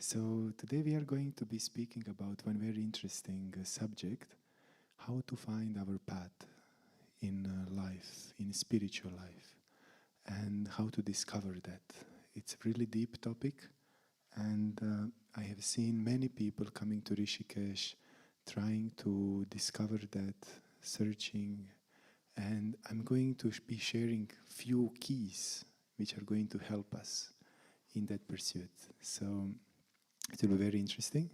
So today we are going to be speaking about one very interesting subject, how to find our path in life, in spiritual life, and how to discover that. It's a really deep topic, and I have seen many people coming to Rishikesh trying to discover that, searching, and I'm going to be sharing few keys which are going to help us in that pursuit. So it will be very interesting.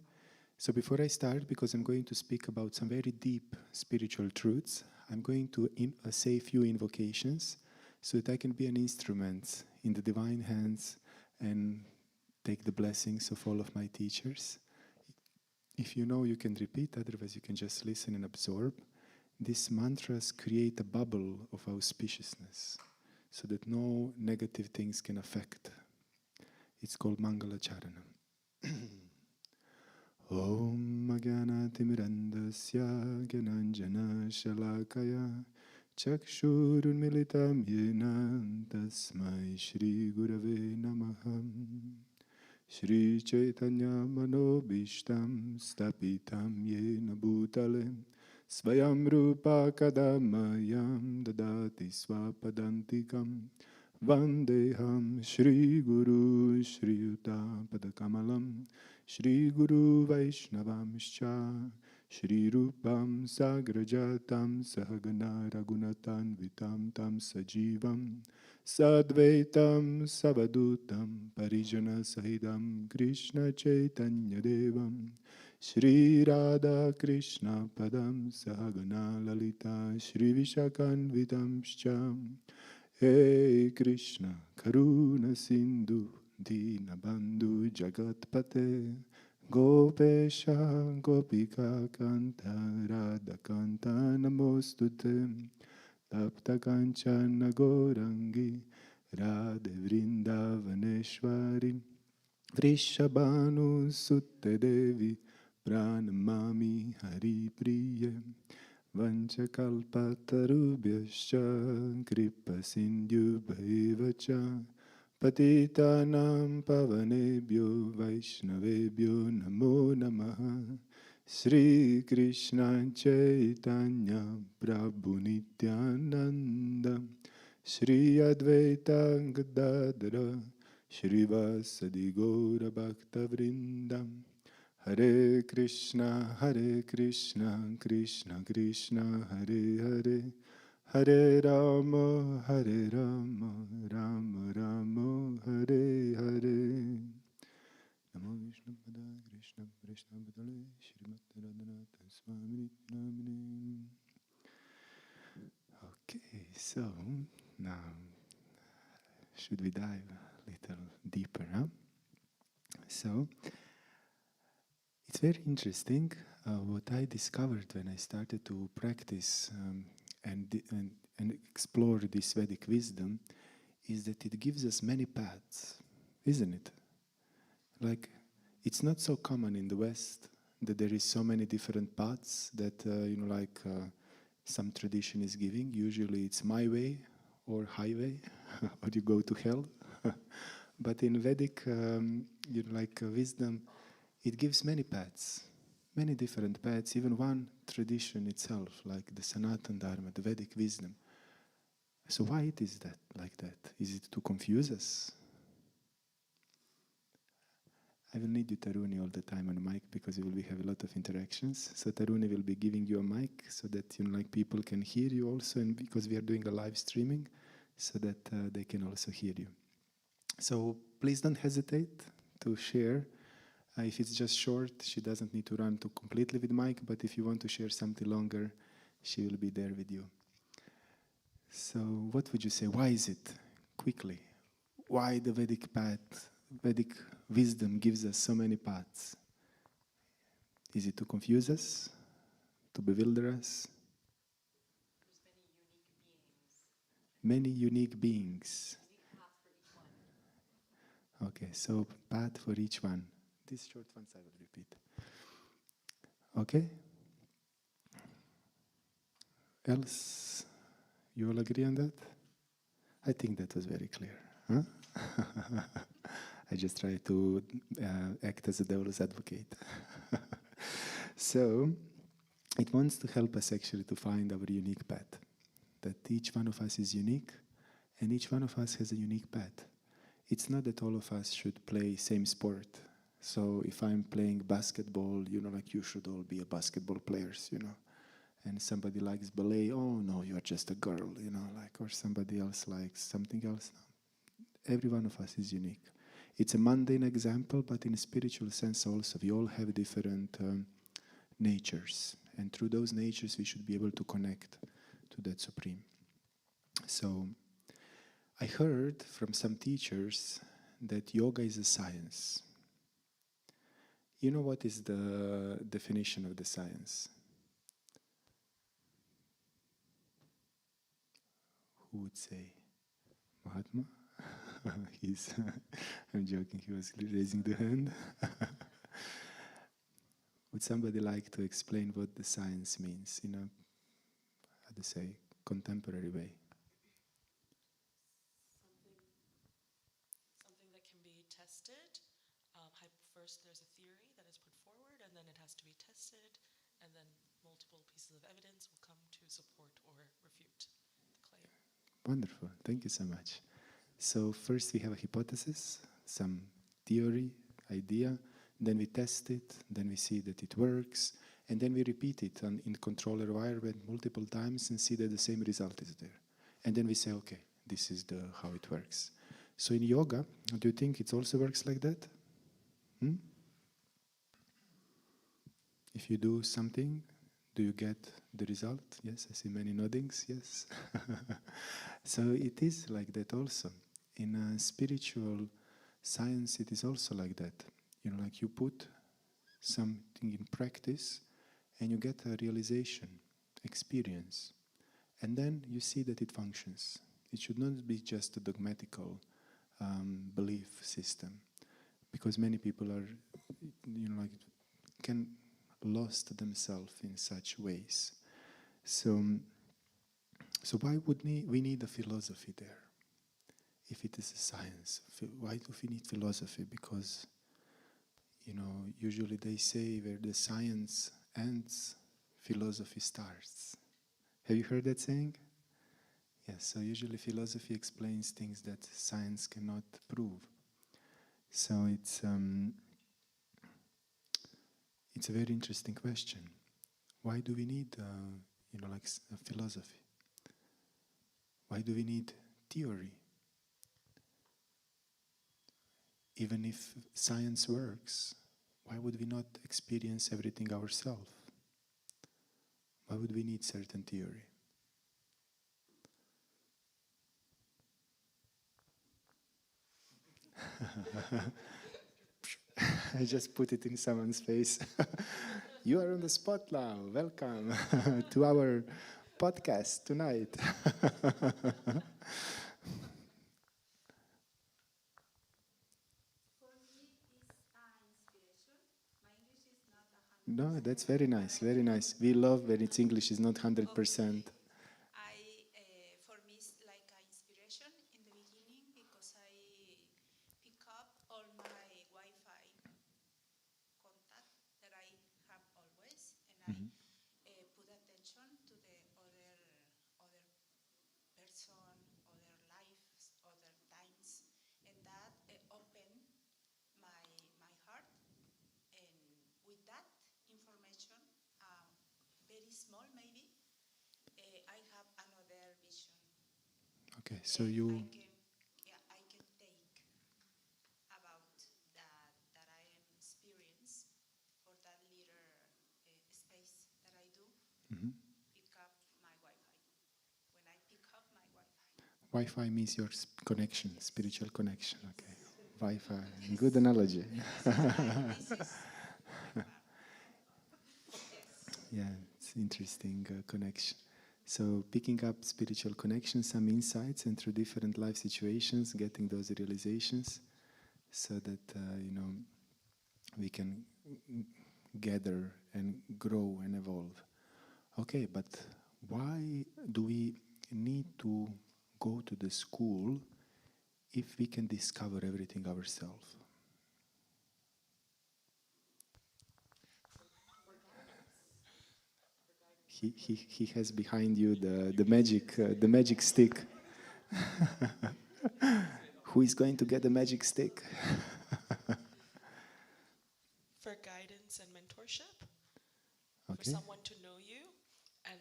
So before I start, because I'm going to speak about some very deep spiritual truths, I'm going to say a few invocations so that I can be an instrument in the divine hands and take the blessings of all of my teachers. If you know, you can repeat, otherwise you can just listen and absorb. These mantras create a bubble of auspiciousness so that no negative things can affect. It's called Mangala Charana. Om Agyanatimirandasya Gyananjana Shalakaya Chakshurunmilitam Yena Tasmai Shri Gurave Namaham Shri Chaitanya Manobishtam Stapitam Yena Bhutale Svayam Rupa Kadamayam Dadati Swapadantikam Vandeham Shri Guru Shri Yuta Padakamalam Shri Guru Vaishnavamscha Shri Rupam Sagrajatam Sahagana Ragunatan Vitam Tam Sajivam Sadvaitam Savadutam Parijana Sahidam Krishna Chaitanya Devam Shri Radha Krishna Padam Sahagana Lalita Shri Vishakan Vitamscha Hey Krishna, Karuna Sindhu, Dina Bandhu Jagatpate, Gopesha, Gopika Kanta, Radha Kanta Namostute, Tapta Kanchana Gorangi, Radhe Vrindavaneshwari, Vrishabhanu Sutte Devi, Pranamami Hari Priye. Vanchakalpatarubhyascha kripa sindhubhaivacha patitanam pavanebhyo vaishnavebhyo namo namaha Shri Krishna Chaitanya Prabhu Nityananda Shri Advaita Gadadara Shri Vasadi Gaura Bhakta Vrindam Hare Krishna, Krishna Krishna, Hare Hare, Hare Rama, Rama Rama, Hare Hare. Namo Vishnu Pada Krishna Krishna Padale, Shrimati Radhanata Swami Namini. Okay, so now should we dive a little deeper, huh? So, it's very interesting what I discovered when I started to practice and explore this Vedic wisdom is that it gives us many paths, isn't it? Like, it's not so common in the West that there is so many different paths that, some tradition is giving. Usually it's my way or highway, or you go to hell. But in Vedic, wisdom, it gives many paths, many different paths, even one tradition itself, like the Sanatan Dharma, the Vedic wisdom. So why it is that like that? Is it to confuse us? I will need you, Taruni, all the time on the mic because we will have a lot of interactions. So Taruni will be giving you a mic so that people can hear you also, and because we are doing a live streaming, so that they can also hear you. So please don't hesitate to share. If it's just short, she doesn't need to run to completely with mic, but if you want to share something longer, she will be there with you. So what would you say? Why is it? Quickly. Why the Vedic path, Vedic wisdom gives us so many paths? Is it to confuse us? To bewilder us? There's many unique beings. Many unique beings. Unique path for each one. Okay, so path for each one. These short ones I will repeat. Okay? Else, you all agree on that? I think that was very clear. Huh? I just try to act as a devil's advocate. So, it wants to help us actually to find our unique path. That each one of us is unique, and each one of us has a unique path. It's not that all of us should play same sport. So if I'm playing basketball, like you should all be a basketball players, And somebody likes ballet, oh no, you are just a girl, or somebody else likes something else. No. Every one of us is unique. It's a mundane example, but in a spiritual sense also, we all have different natures. And through those natures, we should be able to connect to that Supreme. So, I heard from some teachers that yoga is a science. You know what is the definition of the science? Who would say? Mahatma? I'm joking, he was raising the hand. Would somebody like to explain what the science means in a, how to say, contemporary way? Something that can be tested. First, there's a theory that is put forward, and then it has to be tested, and then multiple pieces of evidence will come to support or refute the claim. Wonderful, thank you so much. So first we have a hypothesis, some theory, idea, then we test it, then we see that it works, and then we repeat it in control environment multiple times and see that the same result is there. And then we say, okay, this is how it works. So in yoga, do you think it also works like that? If you do something, do you get the result? Yes, I see many noddings, yes. So it is like that also. In spiritual science, it is also like that. Like you put something in practice and you get a realization, experience. And then you see that it functions. It should not be just a dogmatical belief system. Because many people are, can lost themselves in such ways. So why would we need a philosophy there? If it is a science, why do we need philosophy? Because, usually they say where the science ends, philosophy starts. Have you heard that saying? Yes, so usually philosophy explains things that science cannot prove. So it's a very interesting question. Why do we need, a philosophy? Why do we need theory? Even if science works, why would we not experience everything ourselves? Why would we need certain theory? I just put it in someone's face. You are on the spot now. Welcome to our podcast tonight. No, that's very nice, very nice. We love when it's English, it's not 100%. For me, it's like an inspiration in the beginning because I pick up all my Wi-Fi contact that I have always, and I put attention to the other person, other lives, other times, and that opened my heart. And with that information, very small maybe, I have another vision. Okay, so you... I can take about that I am experience for that little space that I do. Pick up my Wi-Fi. When I pick up my Wi-Fi. Wi-Fi means your connection, spiritual connection. Okay, Wi-Fi. Good analogy. Yeah, it's interesting connection. So picking up spiritual connection, some insights, and through different life situations, getting those realizations, so that we can gather and grow and evolve. Okay, but why do we need to go to the school if we can discover everything ourselves? he has behind you the magic stick. Who is going to get the magic stick? For guidance and mentorship, for Okay. someone to know you and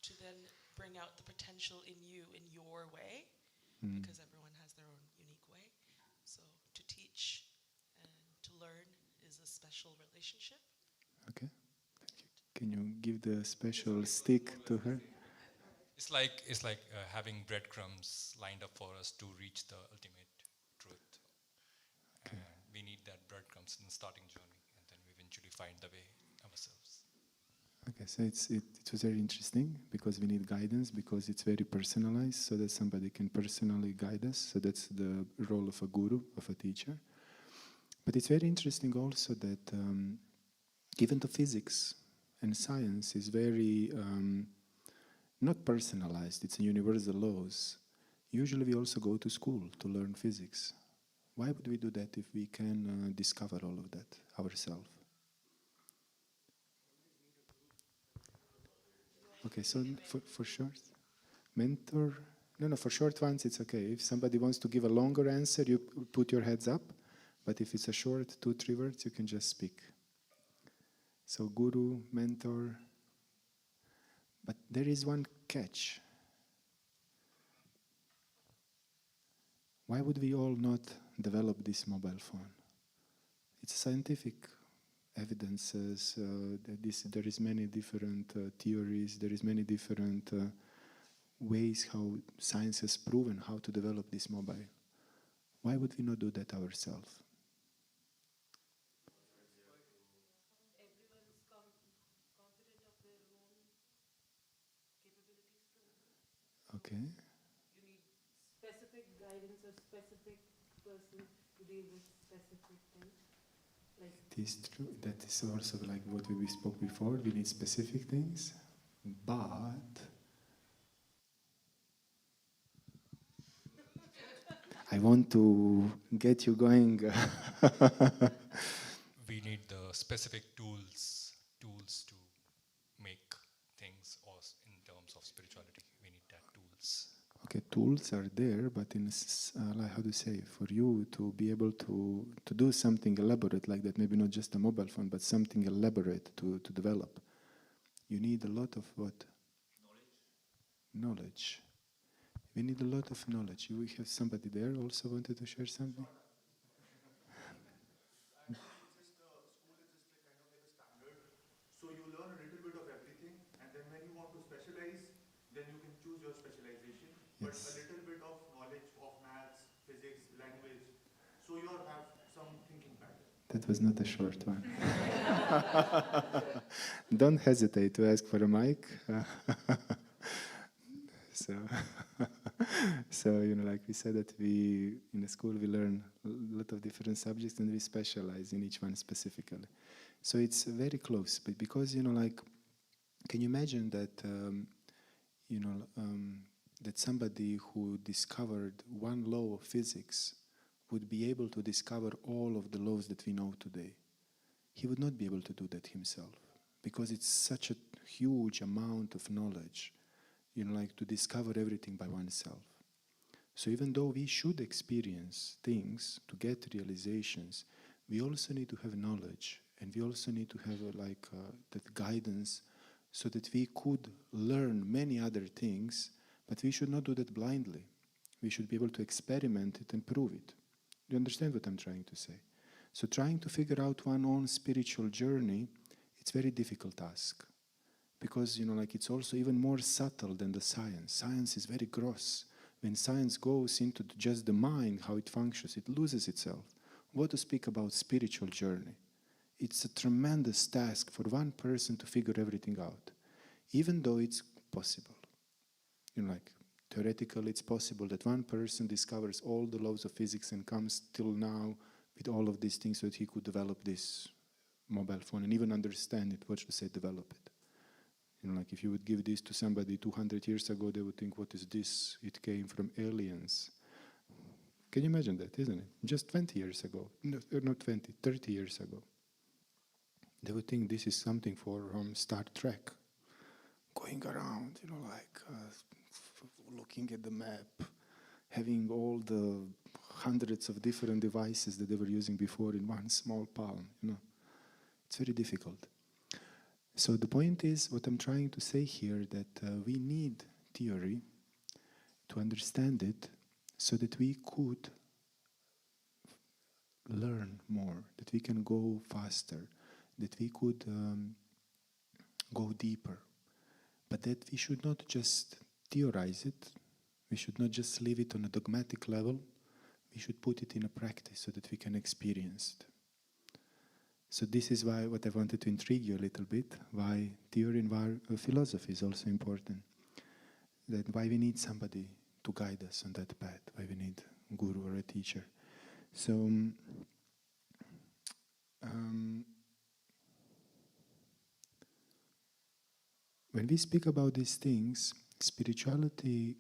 to then bring out the potential in you in your way, because everyone has their own unique way. So to teach and to learn is a special relationship. Okay. Thank you. Can you give the special stick to her? It's like having breadcrumbs lined up for us to reach the ultimate truth. Okay. We need that breadcrumbs in the starting journey, and then we eventually find the way ourselves. Okay, so it was very interesting because we need guidance, because it's very personalized, so that somebody can personally guide us. So that's the role of a guru, of a teacher. But it's very interesting also that even the physics and science is very not personalized. It's a universal laws. Usually we also go to school to learn physics. Why would we do that if we can discover all of that ourselves? Okay, so for short, mentor, no, for short ones it's okay. If somebody wants to give a longer answer, you put your heads up. But if it's a short 2-3 words, you can just speak. So guru, mentor. But there is one catch. Why would we all not develop this mobile phone? It's scientific evidences. There is many different theories. There is many different ways how science has proven how to develop this mobile. Why would we not do that ourselves? Everyone's confident of their own capabilities. Okay. You need specific guidance or specific person to deal with specific things. Like It is true. That is also like what we spoke before. We need specific things, but I want to get you going. We need the specific tools to make things, or in terms of spirituality, we need that tools. Okay, tools are there, but in like how to say, for you to be able to do something elaborate like that, maybe not just a mobile phone, but something elaborate to develop, you need a lot of what? Knowledge. We need a lot of knowledge. We have somebody there also wanted to share something? So you learn a little bit of everything, and then when you want to specialize, then you can choose your specialization. But Yes. a little bit of knowledge of maths, physics, language, so you have some thinking pattern. That was not a short one. Don't hesitate to ask for a mic. So like we said that we in the school we learn a lot of different subjects and we specialize in each one specifically. So it's very close, but because like, can you imagine that that somebody who discovered one law of physics would be able to discover all of the laws that we know today? He would not be able to do that himself because it's such a huge amount of knowledge, like to discover everything by oneself. So even though we should experience things to get realizations, we also need to have knowledge, and we also need to have that guidance so that we could learn many other things, but we should not do that blindly. We should be able to experiment it and prove it. You understand what I'm trying to say? So trying to figure out one's own spiritual journey, it's a very difficult task. Because, it's also even more subtle than the science. Science is very gross. When science goes into just the mind, how it functions, it loses itself. What to speak about spiritual journey? It's a tremendous task for one person to figure everything out, even though it's possible. Theoretically, it's possible that one person discovers all the laws of physics and comes till now with all of these things so that he could develop this mobile phone and even understand it, what to say, develop it. If you would give this to somebody 200 years ago, they would think, what is this? It came from aliens. Can you imagine that, isn't it? Just 20 years ago. No, not 20, 30 years ago. They would think this is something from Star Trek. going around, like looking at the map, having all the hundreds of different devices that they were using before in one small palm. It's very difficult. So the point is, what I'm trying to say here, that we need theory to understand it, so that we could learn more, that we can go faster, that we could go deeper. But that we should not just theorize it, we should not just leave it on a dogmatic level, we should put it in a practice so that we can experience it. So this is why what I wanted to intrigue you a little bit, why theory and why philosophy is also important. That why we need somebody to guide us on that path, why we need a guru or a teacher. So when we speak about these things, spirituality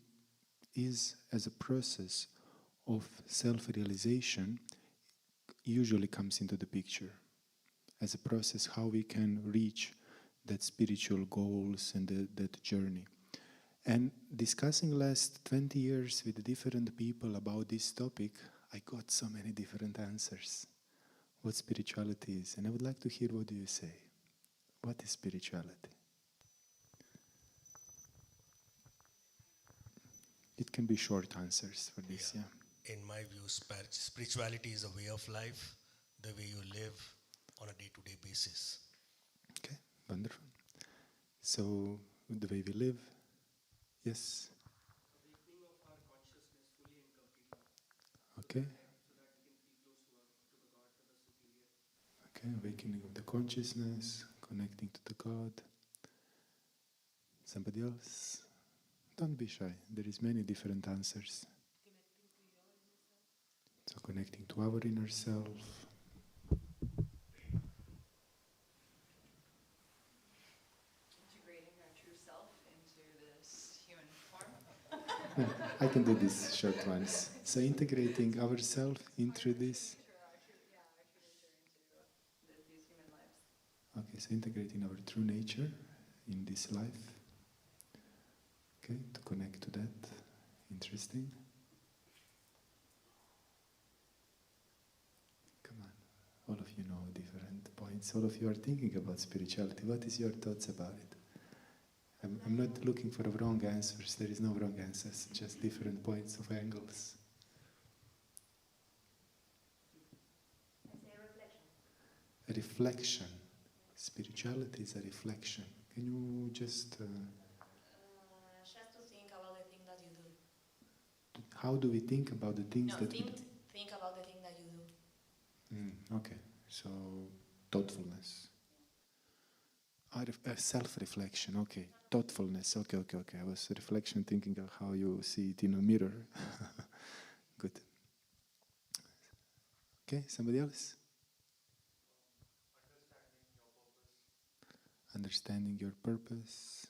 is as a process of self-realization, usually comes into the picture. As a process, how we can reach that spiritual goals and that journey. And discussing last 20 years with different people about this topic, I got so many different answers. What spirituality is. And I would like to hear what do you say. What is spirituality? It can be short answers for this, yeah. In my view, spirituality is a way of life, the way you live on a day-to-day basis. Okay, wonderful. So, the way we live, yes? Awakening of our consciousness fully and completely. Okay. So that we can feel close to the God, to the superior. Okay, awakening of the consciousness, connecting to the God. Somebody else? Don't be shy. There is many different answers. So connecting to our inner self. Integrating our true self into this human form. I can do these short ones. So integrating ourselves into this. Our true nature into these human lives. Okay, so integrating our true nature in this life. Okay, to connect to that. Interesting. Come on, all of you know different points. All of you are thinking about spirituality. What is your thoughts about it? I'm not looking for wrong answers. There is no wrong answers, just different points of angles. I say reflection. A reflection. Spirituality is a reflection. Can you just... Just to think about the thing that you do. how do we think about the things that we do? Think about the thing that you do. Okay, so thoughtfulness. Self-reflection, okay. Thoughtfulness, okay. I was reflection thinking of how you see it in a mirror. Good. Okay, somebody else? Understanding your purpose.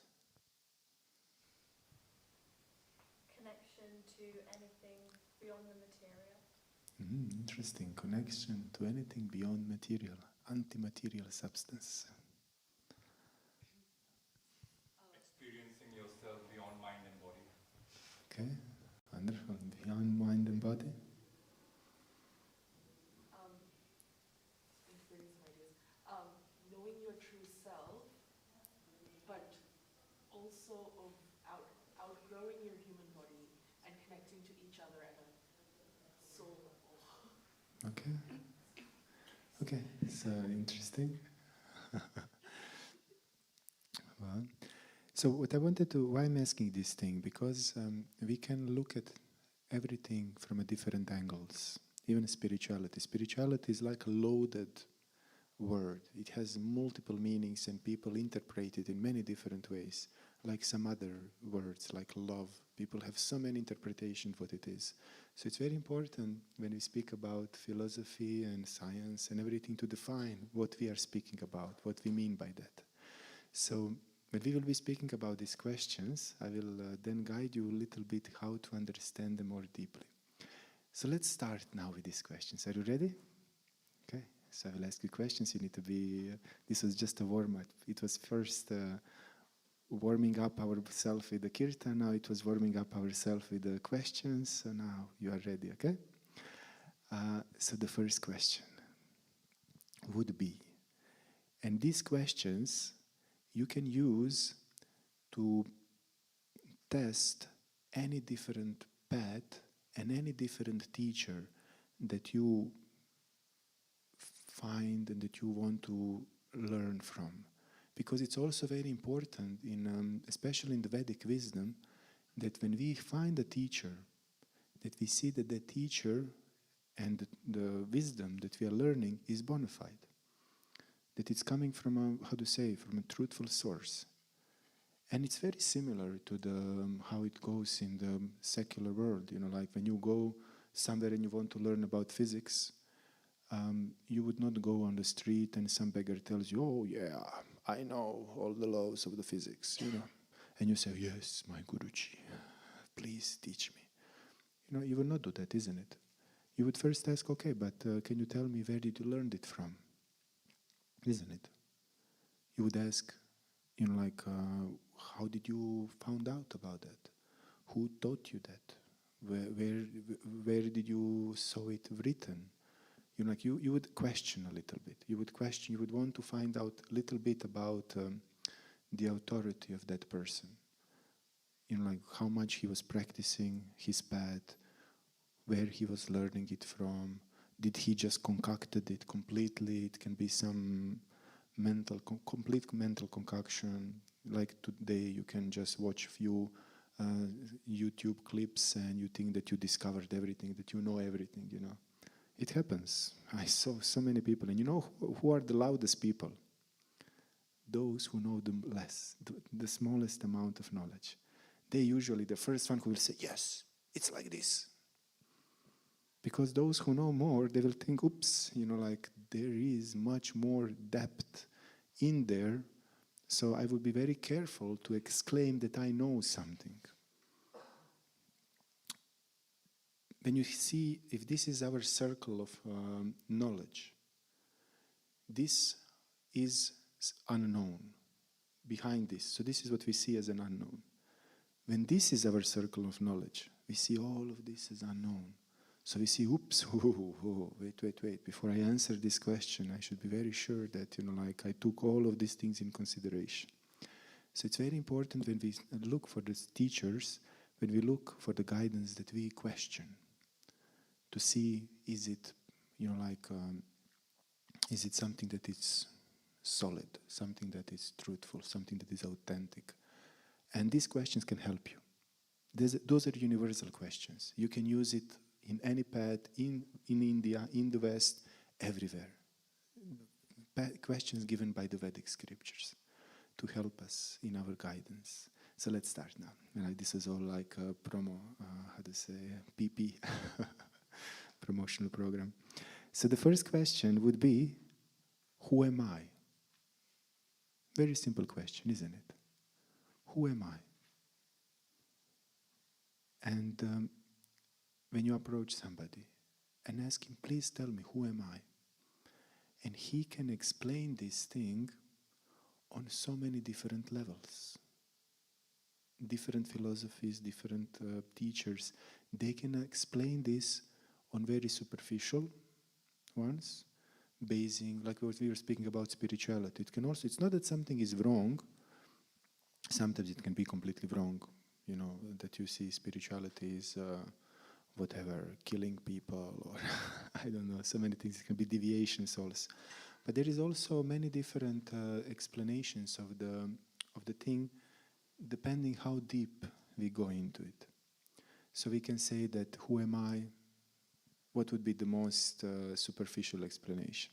Connection to anything beyond the material. Interesting. Connection to anything beyond material, anti-material substance. Experiencing yourself beyond mind and body. Okay, wonderful. Beyond mind and body. Knowing your true self, but also of outgrowing your human body and connecting to each other at a soul level. Okay, so interesting. Well, so what I wanted to, why I'm asking this thing, because we can look at everything from a different angles, even spirituality. Spirituality is like a loaded word. It has multiple meanings and people interpret it in many different ways, like some other words, like love. People have so many interpretations of what it is. So it's very important when we speak about philosophy and science and everything to define what we are speaking about, what we mean by that. So when we will be speaking about these questions, I will then guide you a little bit how to understand them more deeply. So let's start now with these questions. Are you ready? Okay. So I will ask you questions. You need to be... this was just a warm-up. It was first... warming up ourselves with the Kirtan, now it was warming up ourselves with the questions, so now you are ready, okay? So the first question would be, and these questions you can use to test any different path and any different teacher that you find and that you want to learn from. Because it's also very important, especially in the Vedic wisdom, that when we find a teacher, that we see that the teacher and the wisdom that we are learning is bona fide. That it's coming from from a truthful source. And it's very similar to how it goes in the secular world. Like when you go somewhere and you want to learn about physics, you would not go on the street and some beggar tells you, oh yeah, I know all the laws of the physics, And you say, yes, my Guruji, please teach me. You would not do that, isn't it? You would first ask, okay, but can you tell me where did you learn it from? Isn't it? You would ask, how did you found out about that? Who taught you that? Where did you saw it written? You would question a little bit. You would want to find out a little bit about the authority of that person. How much he was practicing his path, where he was learning it from. Did he just concocted it completely? It can be some complete mental concoction. Like today, you can just watch few YouTube clips and you think that you discovered everything, that you know everything, It happens. I saw so many people. And who are the loudest people? Those who know the less, the smallest amount of knowledge. They usually the first one who will say, yes, it's like this. Because those who know more, they will think, oops, there is much more depth in there. So I will be very careful to exclaim that I know something. When you see, if this is our circle of knowledge, this is unknown behind this. So this is what we see as an unknown. When this is our circle of knowledge, we see all of this as unknown. So we see, oops, wait. Before I answer this question, I should be very sure that, I took all of these things in consideration. So it's very important when we look for these teachers, when we look for the guidance, that we question. To see, is it, is it something that is solid, something that is truthful, something that is authentic? And these questions can help you. Those are universal questions. You can use it in any path, in India, in the West, everywhere. Questions given by the Vedic scriptures to help us in our guidance. So let's start now. This is all like a promo, PP, promotional program. So the first question would be, who am I? Very simple question, isn't it? Who am I? And when you approach somebody and ask him, please tell me, who am I? And he can explain this thing on so many different levels. Different philosophies, different teachers, they can explain this on very superficial ones, basing, like what we were speaking about spirituality. It can also, it's not that something is wrong, sometimes it can be completely wrong, that you see spirituality is killing people, or I don't know, so many things. It can be deviations also. But there is also many different explanations of the thing, depending how deep we go into it. So we can say that, who am I? What would be the most superficial explanation?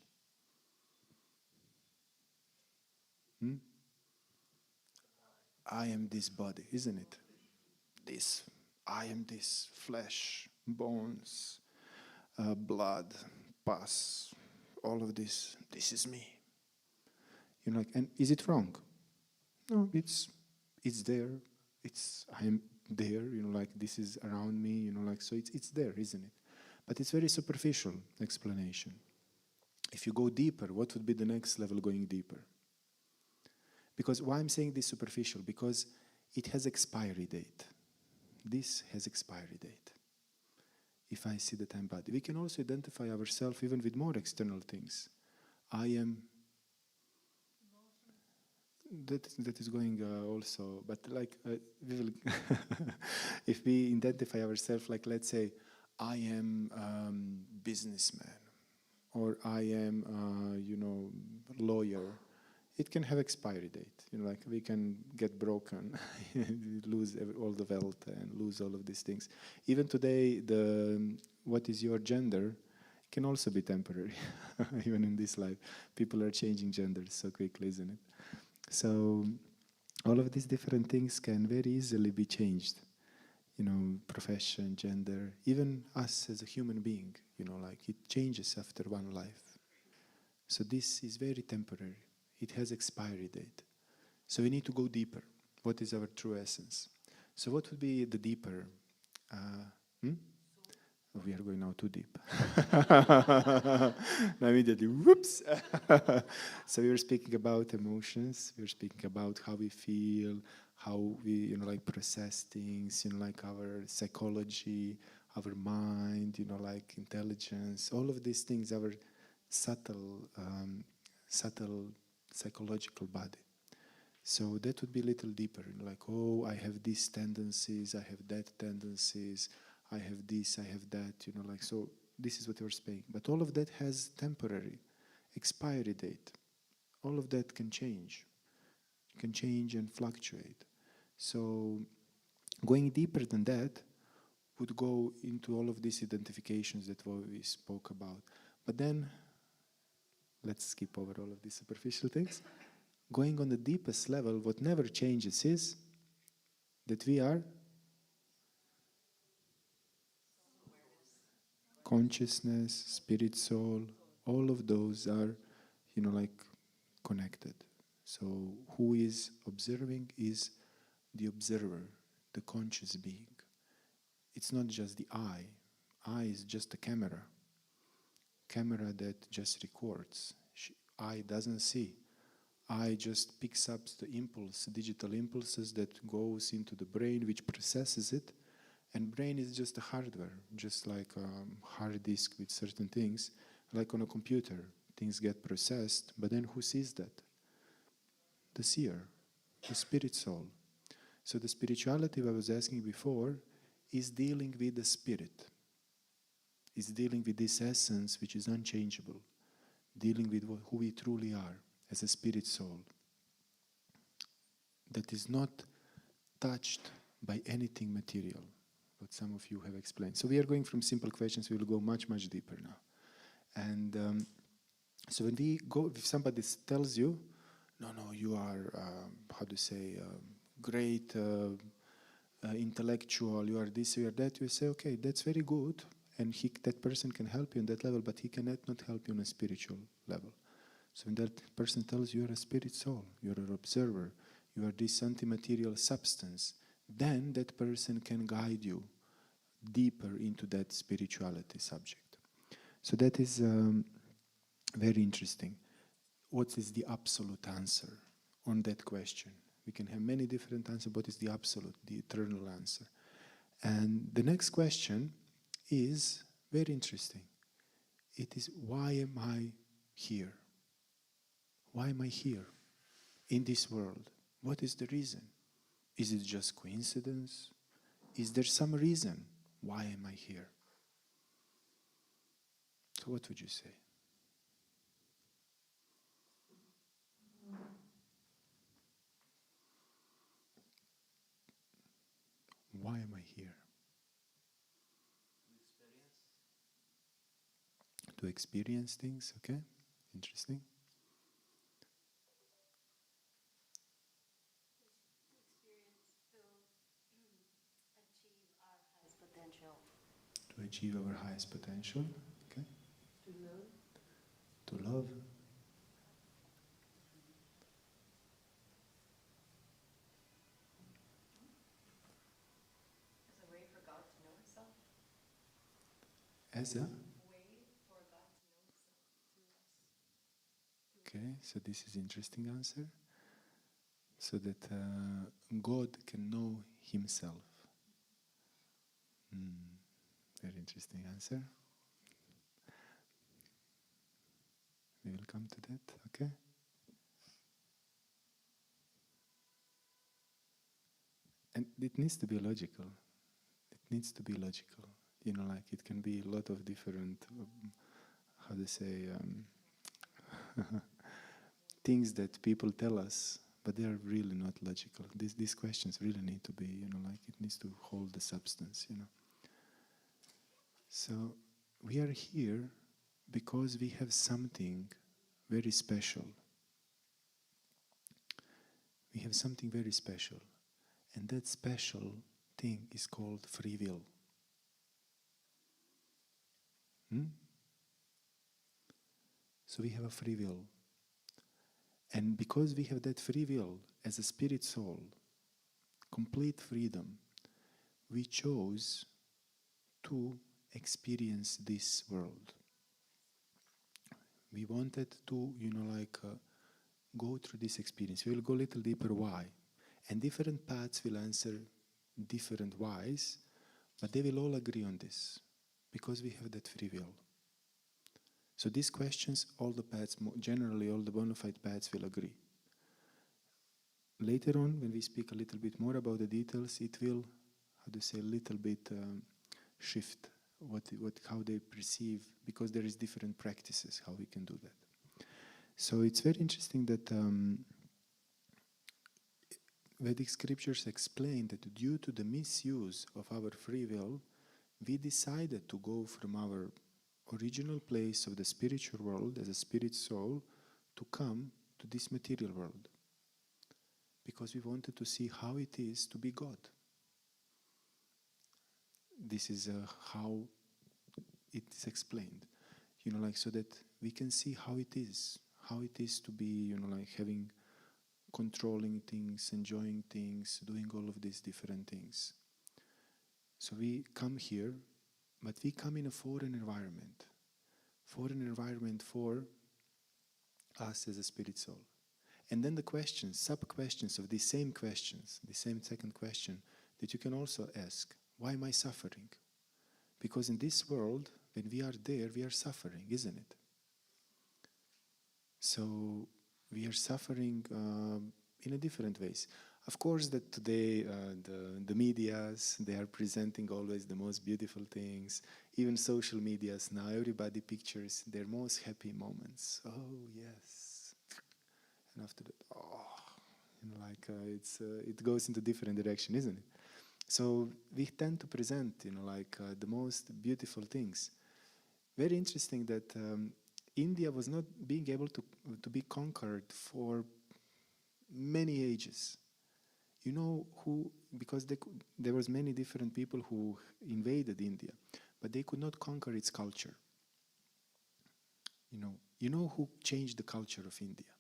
I am this body, isn't it? I am this flesh, bones, blood, pus, all of this. This is me. And is it wrong? No, it's there. I am there. This is around me. So it's there, isn't it? But it's very superficial explanation. If you go deeper, what would be the next level going deeper? Because why I'm saying this superficial? Because it has expiry date. This has expiry date. If I see the time body, we can also identify ourselves even with more external things. I am. That is going also, but like we will if we identify ourselves, like let's say, I am businessman, or I am lawyer. It can have expiry date. Like we can get broken, lose all the wealth, and lose all of these things. Even today, what is your gender can also be temporary. Even in this life, people are changing genders so quickly, isn't it? So all of these different things can very easily be changed. Profession, gender, even us as a human being, like it changes after one life. So this is very temporary. It has expiry date. So we need to go deeper. What is our true essence? So what would be the deeper? We are going now too deep. Now immediately, whoops! So we were speaking about emotions. We were speaking about how we feel, how we, like process things, like our psychology, our mind, like intelligence, all of these things, our subtle psychological body. So that would be a little deeper, like, oh, I have these tendencies, I have that tendencies, I have this, I have that, like, so this is what you're saying. But all of that has temporary expiry date. All of that can change and fluctuate. So going deeper than that would go into all of these identifications that we spoke about. But then, let's skip over all of these superficial things. Going on the deepest level, what never changes is that we are consciousness, spirit, soul. All of those are, like connected. So who is observing is the observer, the conscious being. It's not just the eye. Eye is just a camera that just records. Eye doesn't see. Eye just picks up the impulse, digital impulses that goes into the brain, which processes it. And brain is just a hardware, just like a hard disk with certain things. Like on a computer, things get processed, but then who sees that? The seer, the spirit soul. So the spirituality I was asking before is dealing with the spirit, is dealing with this essence which is unchangeable, dealing with who we truly are as a spirit soul, that is not touched by anything material, what some of you have explained. So we are going from simple questions, we will go much, much deeper now. And so when we go, if somebody tells you, no, you are, great intellectual, you are this, you are that, you say, okay, that's very good, and that person can help you on that level, but he cannot not help you on a spiritual level. So when that person tells you you're a spirit soul, you're an observer, you are this anti-material substance, then that person can guide you deeper into that spirituality subject. So that is very interesting. What is the absolute answer on that question? We can have many different answers. What is the absolute, the eternal answer? And the next question is very interesting. It is, why am I here? Why am I here in this world? What is the reason? Is it just coincidence? Is there some reason? Why am I here? So what would you say? Why am I here? To experience things, okay? Interesting. To achieve our highest potential, okay? To love. As a way for God to know Himself. As a? Way for God to know Himself. Okay, so this is interesting answer. so that God can know himself. Very interesting answer. We will come to that, okay? And it needs to be logical. It needs to be logical. You know, like it can be a lot of different, how to say, things that people tell us, but they are really not logical. These questions really need to be, you know, like it needs to hold the substance, you know. So we are here because we have something very special. We have something very special. And that special thing is called free will. So we have a free will. And because we have that free will as a spirit soul, complete freedom, we chose to experience this world. We wanted to, you know, like go through this experience. We will go a little deeper why. And different paths will answer different whys, but they will all agree on this, because we have that free will. So these questions, all the paths, generally all the bona fide paths will agree. Later on, when we speak a little bit more about the details, it will, how to say, a little bit shift how they perceive, because there is different practices how we can do that. So it's very interesting that Vedic scriptures explain that due to the misuse of our free will, we decided to go from our original place of the spiritual world as a spirit soul to come to this material world, because we wanted to see how it is to be God. This is how it is explained, you know, like so that we can see how it is to be, you know, like having, controlling things, enjoying things, doing all of these different things. So we come here, but we come in a foreign environment for us as a spirit soul. And then the questions, sub-questions of these same questions, the same second question that you can also ask, why am I suffering? Because in this world, when we are there, we are suffering, isn't it? So we are suffering in a different ways. Of course, that today the medias, they are presenting always the most beautiful things. Even social medias now, everybody pictures their most happy moments. Oh yes, and after that, you know, like it goes into different direction, isn't it? So we tend to present, you know, like the most beautiful things. Very interesting that India was not being able to be conquered for many ages. You know who? Because there was many different people who invaded India, but they could not conquer its culture. You know who changed the culture of India?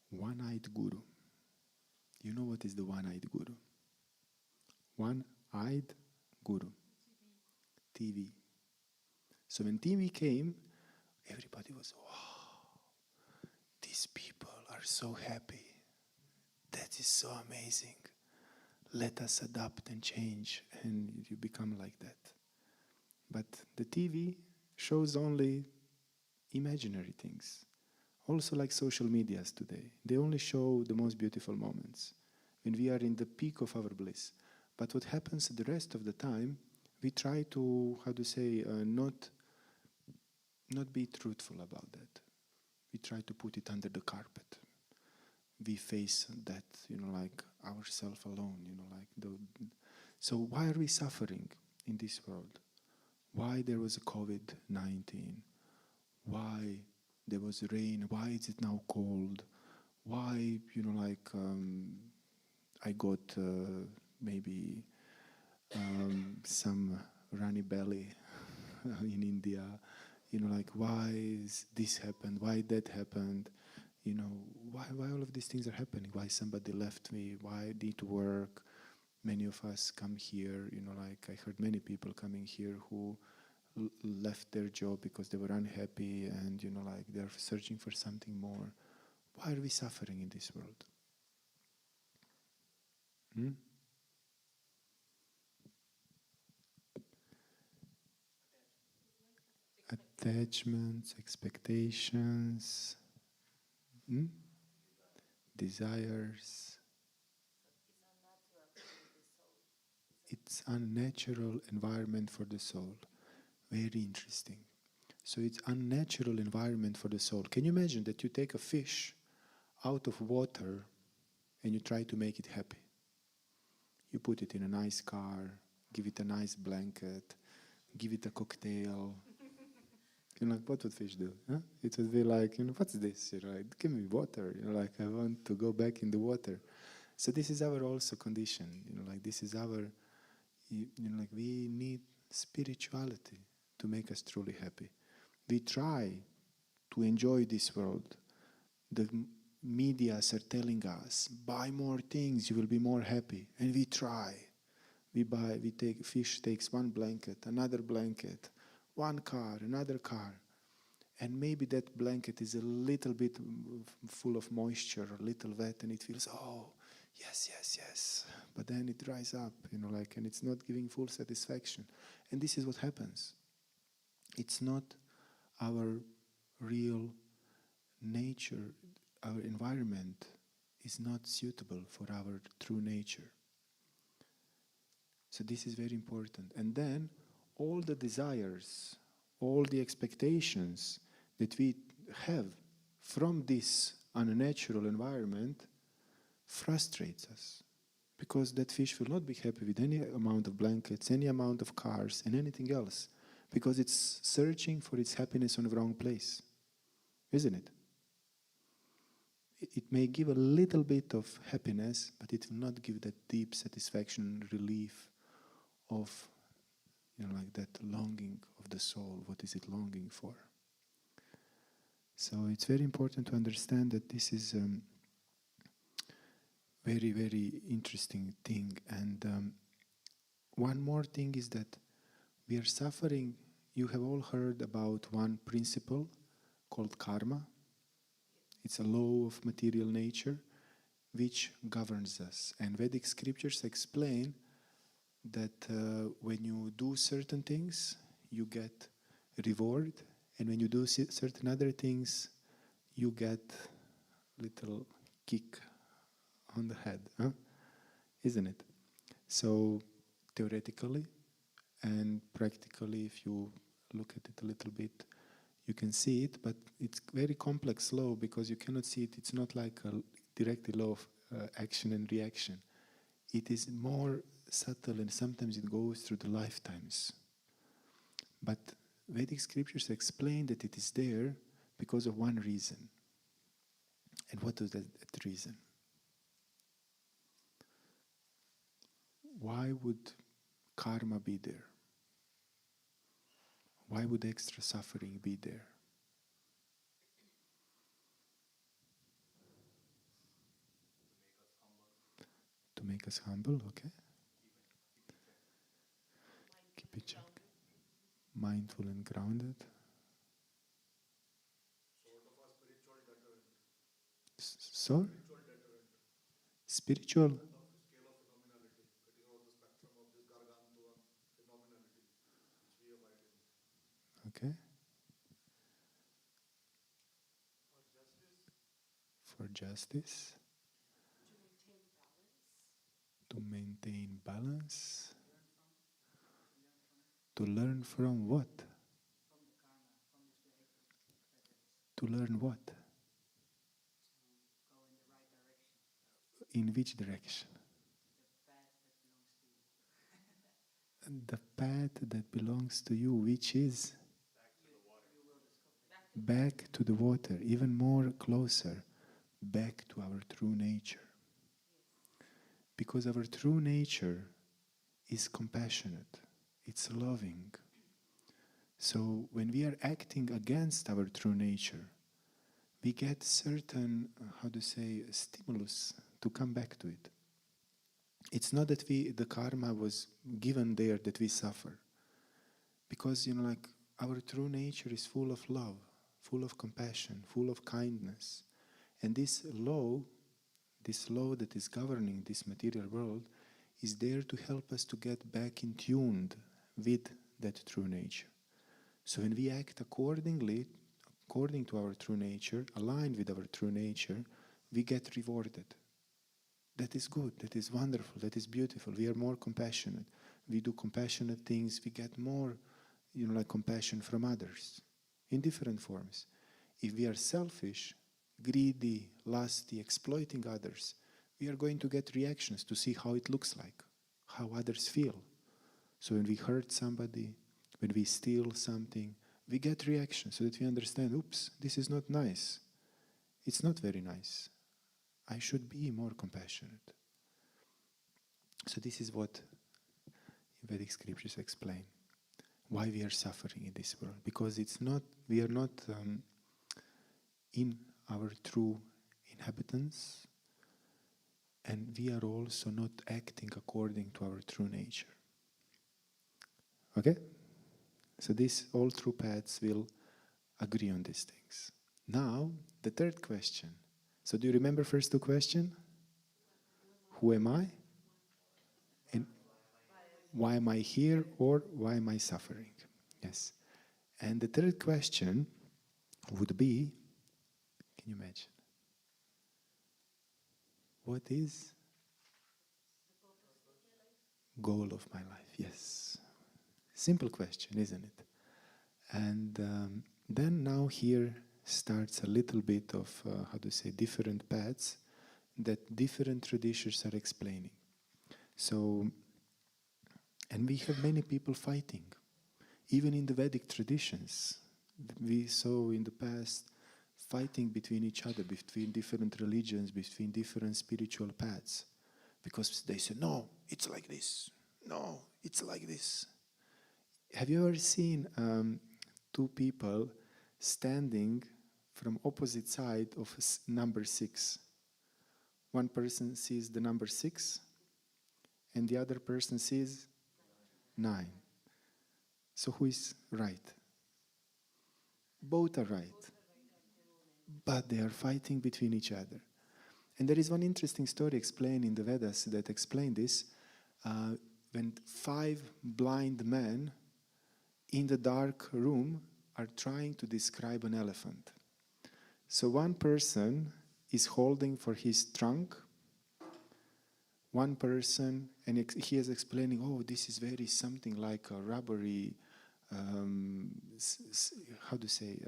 One-eyed guru. You know what is the one-eyed guru? One-eyed guru. TV. So when TV came, everybody was, wow, these people are so happy. That is so amazing. Let us adapt and change, and you become like that. But the TV shows only imaginary things. Also like social medias today. They only show the most beautiful moments, when we are in the peak of our bliss. But what happens the rest of the time, we try to, not be truthful about that. We try to put it under the carpet. We face that, like ourselves alone, So why are we suffering in this world? Why there was a COVID-19? Why there was rain? Why is it now cold? Why, I got maybe some runny belly in India. Why is this happened? Why that happened? Why all of these things are happening? Why somebody left me? Why I need to work? Many of us come here, I heard many people coming here who left their job because they were unhappy and, they're searching for something more. Why are we suffering in this world? Hmm? Attachments, expectations, desires. It's unnatural environment for the soul. Very interesting. So it's unnatural environment for the soul. Can you imagine that you take a fish out of water and you try to make it happy? You put it in a nice car, give it a nice blanket, give it a cocktail. What would fish do? Huh? It would be like, what's this? Give me water. I want to go back in the water. So this is our also condition. This is our, we need spirituality to make us truly happy. We try to enjoy this world. The medias are telling us, buy more things, you will be more happy. And we try. Fish takes one blanket, another blanket, one car, another car. And maybe that blanket is a little bit full of moisture, a little wet, and it feels, oh, yes. But then it dries up, and it's not giving full satisfaction. And this is what happens. It's not our real nature, our environment is not suitable for our true nature. So this is very important. And then all the desires, all the expectations that we have from this unnatural environment frustrates us. Because that fish will not be happy with any amount of blankets, any amount of cars, and anything else. Because it's searching for its happiness on the wrong place. Isn't it? It may give a little bit of happiness, but it will not give that deep satisfaction, relief of, that longing of the soul. What is it longing for? So it's very important to understand that this is very, very interesting thing. And one more thing is that we are suffering. You have all heard about one principle called karma. It's a law of material nature which governs us. And Vedic scriptures explain that when you do certain things, you get reward. And when you do certain other things, you get little kick on the head. Huh? Isn't it? So theoretically and practically, if you look at it a little bit, you can see it, but it's very complex law because you cannot see it. It's not like a direct law of action and reaction. It is more subtle, and sometimes it goes through the lifetimes. But Vedic scriptures explain that it is there because of one reason. And what is that reason? Why would karma be there? Why would extra suffering be there? To make us humble, okay? Keep it check. Mindful and grounded. Sort of a spiritual deterrent. So? Spiritual? Scale of phenomenality. Cutting out the spectrum of this gargantuan phenomenality which we abide in. Okay. For justice. For justice. To maintain balance. To learn from what? To learn what? In which direction? The path that belongs to you, which is back to the water, even more closer, back to our true nature. Because our true nature is compassionate, it's loving. So when we are acting against our true nature, we get certain, stimulus to come back to it. It's not that the karma was given there that we suffer. Because, our true nature is full of love, full of compassion, full of kindness. And this law that is governing this material world, is there to help us to get back in tune with that true nature. So when we act according to our true nature, aligned with our true nature, we get rewarded. That is good, that is wonderful, that is beautiful. We are more compassionate. We do compassionate things, we get more, compassion from others in different forms. If we are selfish, greedy, lusty, exploiting others, we are going to get reactions to see how it looks like, how others feel. So when we hurt somebody, when we steal something, we get reactions so that we understand, oops, this is not nice. It's not very nice. I should be more compassionate. So this is what Vedic scriptures explain. Why we are suffering in this world. Because we are not in our true inhabitants, and we are also not acting according to our true nature. Okay? So all true paths will agree on these things. Now, the third question. So do you remember first two questions? Who am I? And why am I here, or why am I suffering? Yes. And the third question would be, can you imagine? What is goal of my life? Yes. Simple question, isn't it? And then now here starts a little bit of, different paths that different traditions are explaining. So, and we have many people fighting. Even in the Vedic traditions, we saw in the past fighting between each other, between different religions, between different spiritual paths. Because they say, no, it's like this. No, it's like this. Have you ever seen two people standing from opposite side of number 6? One person sees the number 6, and the other person sees 9. So who is right? Both are right. But they are fighting between each other. And there is one interesting story explained in the Vedas that explain this. When 5 blind men in the dark room are trying to describe an elephant. So one person is holding for his trunk. One person, and he is explaining, oh, this is very something like a rubbery, how to say,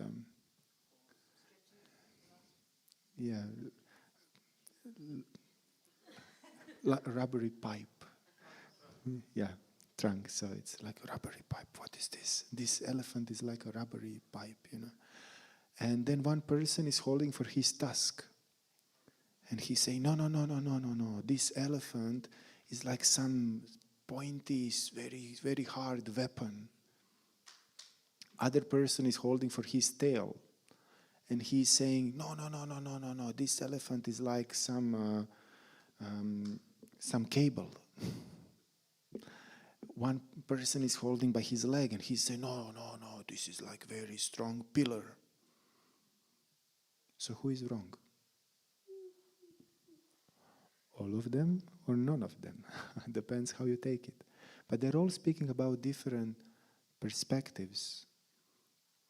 rubbery pipe. Yeah, trunk. So it's like a rubbery pipe. What is this? This elephant is like a rubbery pipe, And then one person is holding for his tusk. And he's saying, no. This elephant is like some pointy, very, very hard weapon. Other person is holding for his tail. And he's saying, no. This elephant is like some cable. One person is holding by his leg, and he's saying, no. This is like very strong pillar. So who is wrong? All of them or none of them? Depends how you take it. But they're all speaking about different perspectives,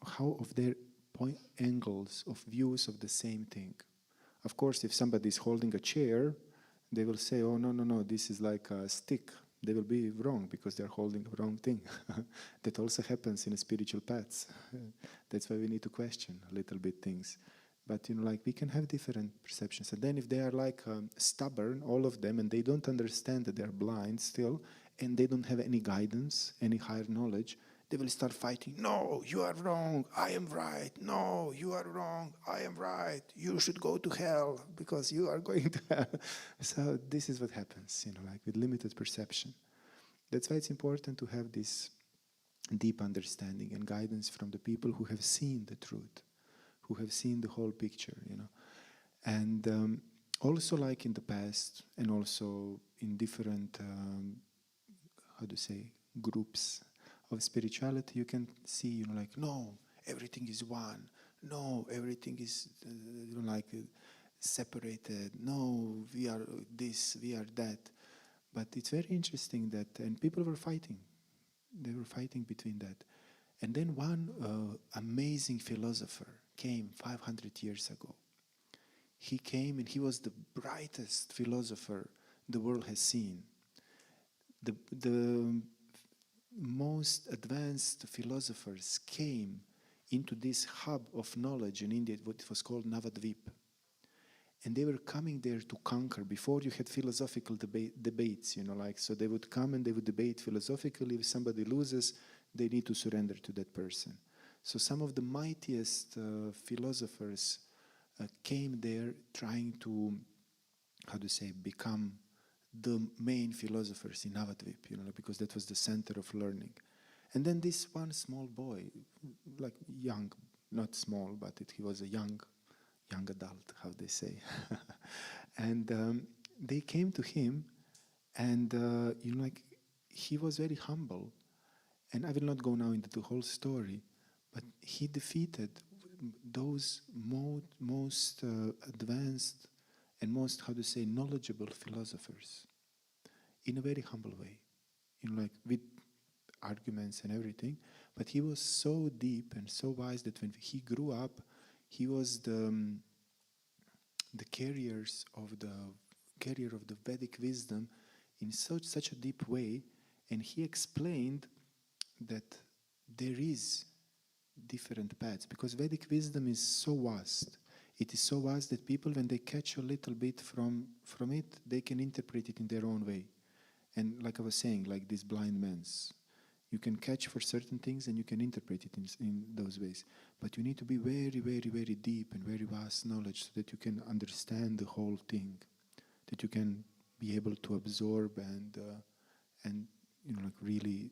how of their point angles of views of the same thing. Of course, if somebody is holding a chair, they will say, oh, no, this is like a stick. They will be wrong because they're holding the wrong thing. That also happens in spiritual paths. That's why we need to question a little bit things. But we can have different perceptions. And then if they are stubborn, all of them, and they don't understand that they're blind still, and they don't have any guidance, any higher knowledge, they will start fighting. No, you are wrong. I am right. No, you are wrong. I am right. You should go to hell because you are going to hell. So this is what happens, with limited perception. That's why it's important to have this deep understanding and guidance from the people who have seen the truth, who have seen the whole picture, And also like in the past and also in different, groups of spirituality, you can see, no, everything is one. No, everything is separated. No, we are this, we are that. But it's very interesting that, and people were fighting. They were fighting between that. And then one amazing philosopher came 500 years ago. He came and he was the brightest philosopher the world has seen. The most advanced philosophers came into this hub of knowledge in India, what was called Navadvip. And they were coming there to conquer. Before you had philosophical debates, so they would come and they would debate philosophically. If somebody loses, they need to surrender to that person. So some of the mightiest philosophers came there trying to, become the main philosophers in Navadvip, because that was the center of learning. And then this one small boy, like young, not small, but he was a young adult, how they say. And they came to him, and he was very humble. And I will not go now into the whole story, but he defeated those most advanced and most, knowledgeable philosophers in a very humble way, with arguments and everything. But he was so deep and so wise that when he grew up, he was the carrier of the Vedic wisdom in such a deep way, and he explained that there is different paths, because Vedic wisdom is so vast. It is so vast that people, when they catch a little bit from it, they can interpret it in their own way. And like I was saying, like these blind men's, you can catch for certain things and you can interpret it in those ways. But you need to be very, very, very deep and very vast knowledge so that you can understand the whole thing, that you can be able to absorb and really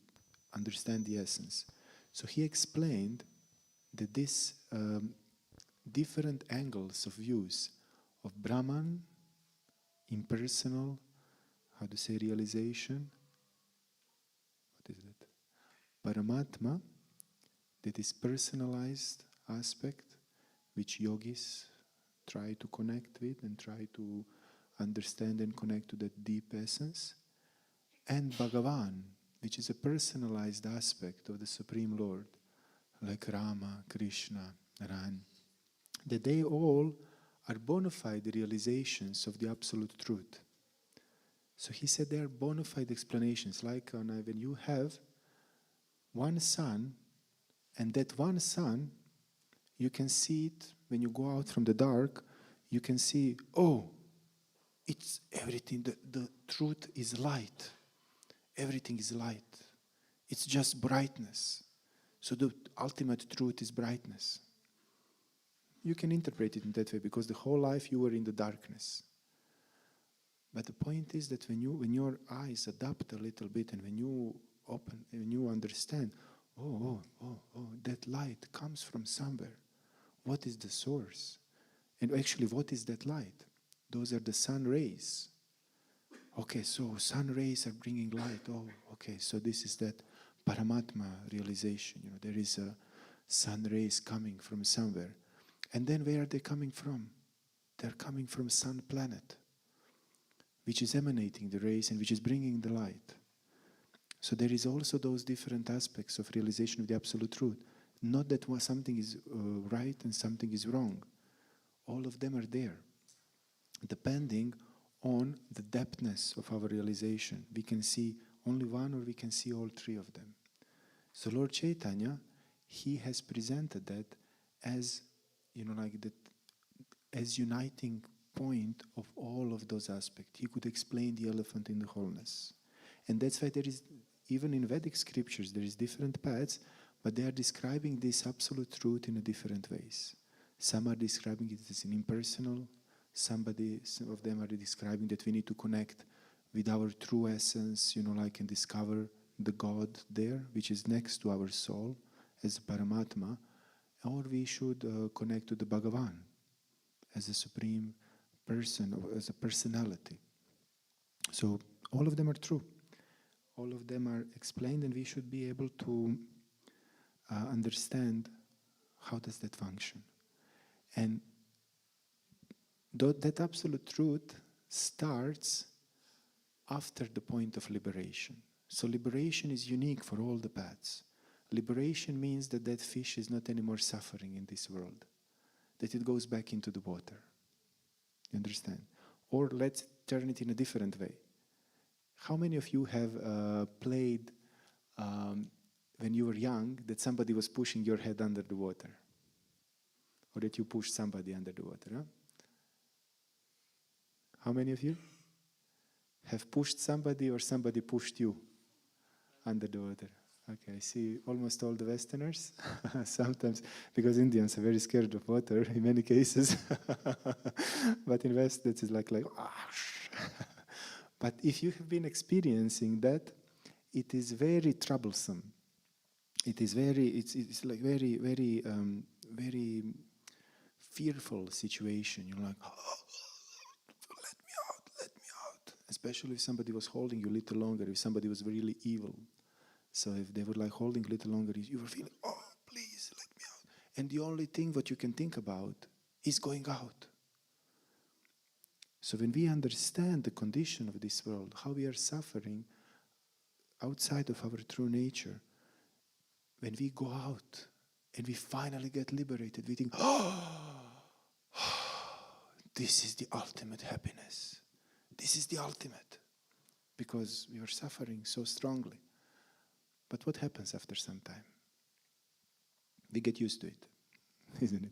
understand the essence. So he explained that this different angles of views of Brahman, impersonal, realization, what is that? Paramatma, that is personalized aspect, which yogis try to connect with and try to understand and connect to that deep essence, and Bhagavan, which is a personalized aspect of the Supreme Lord, like Rama, Krishna, Ran, that they all are bona fide realizations of the absolute truth. So he said they are bona fide explanations, like when you have one sun, and that one sun, you can see it when you go out from the dark, you can see, it's everything, the truth is light. Everything is light. It's just brightness. So the ultimate truth is brightness. You can interpret it in that way because the whole life you were in the darkness. But the point is that when your eyes adapt a little bit and when you open and you understand, that light comes from somewhere. What is the source? And actually, what is that light? Those are the sun rays. Okay, so sun rays are bringing light. So this is that Paramatma realization. There is a sun rays coming from somewhere. And then where are they coming from? They're coming from sun planet, which is emanating the rays and which is bringing the light. So there is also those different aspects of realization of the absolute truth. Not that something is right and something is wrong. All of them are there, depending on the depthness of our realization. We can see only one or we can see all three of them. So Lord Chaitanya, he has presented that as, that as uniting point of all of those aspects. He could explain the elephant in the wholeness. And that's why there is, even in Vedic scriptures, there is different paths, but they are describing this absolute truth in a different ways. Some are describing it as an impersonal. Some of them are describing that we need to connect with our true essence, and discover the God there, which is next to our soul as Paramatma, or we should connect to the Bhagavan as a supreme person, or as a personality. So all of them are true. All of them are explained, and we should be able to understand how does that function. And that absolute truth starts after the point of liberation. So liberation is unique for all the paths. Liberation means that that fish is not anymore suffering in this world, that it goes back into the water. You understand? Or let's turn it in a different way. How many of you have played when you were young that somebody was pushing your head under the water? Or that you pushed somebody under the water? Huh? How many of you have pushed somebody or somebody pushed you under the water? Okay, I see almost all the Westerners. Sometimes, because Indians are very scared of water in many cases. But in West, that is like But if you have been experiencing that, it is very troublesome. It is it's like very fearful situation. You're like, let me out. Especially if somebody was holding you a little longer, if somebody was really evil. So if they were like holding a little longer, you were feeling, oh, please, let me out. And the only thing what you can think about is going out. So when we understand the condition of this world, how we are suffering outside of our true nature, when we go out and we finally get liberated, we think, this is the ultimate happiness. This is the ultimate. Because we are suffering so strongly. But what happens after some time? We get used to it, isn't it?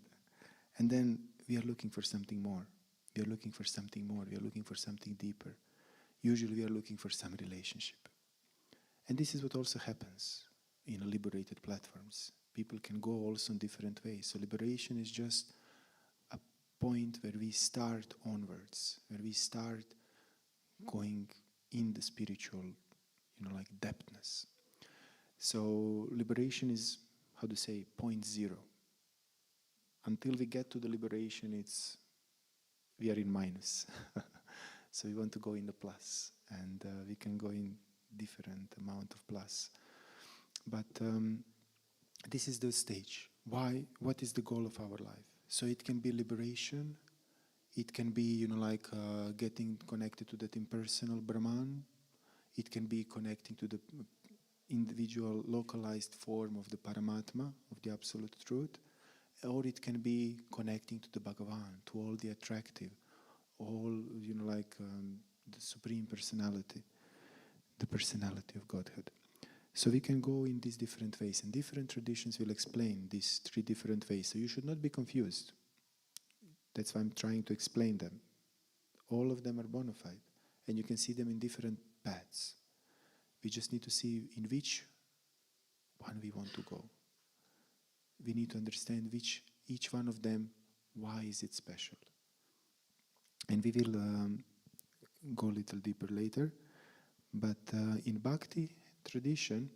And then we are looking for something more. We are looking for something more. We are looking for something deeper. Usually we are looking for some relationship. And this is what also happens in liberated platforms. People can go also in different ways. So liberation is just a point where we start onwards, where we start going in the spiritual, like depthness. So liberation is, how to say, point zero. Until we get to the liberation, we are in minus. So we want to go in the plus, and we can go in different amount of plus. But this is the stage. Why? What is the goal of our life? So it can be liberation. It can be, getting connected to that impersonal Brahman. It can be connecting to the individual localized form of the Paramatma, of the Absolute Truth, or it can be connecting to the Bhagavan, to all the attractive, all, the Supreme Personality, the personality of Godhead. So we can go in these different ways, and different traditions will explain these three different ways. So you should not be confused. That's why I'm trying to explain them. All of them are bona fide, and you can see them in different paths. We just need to see in which one we want to go. We need to understand each one of them, why is it special. And we will go a little deeper later. But in Bhakti tradition,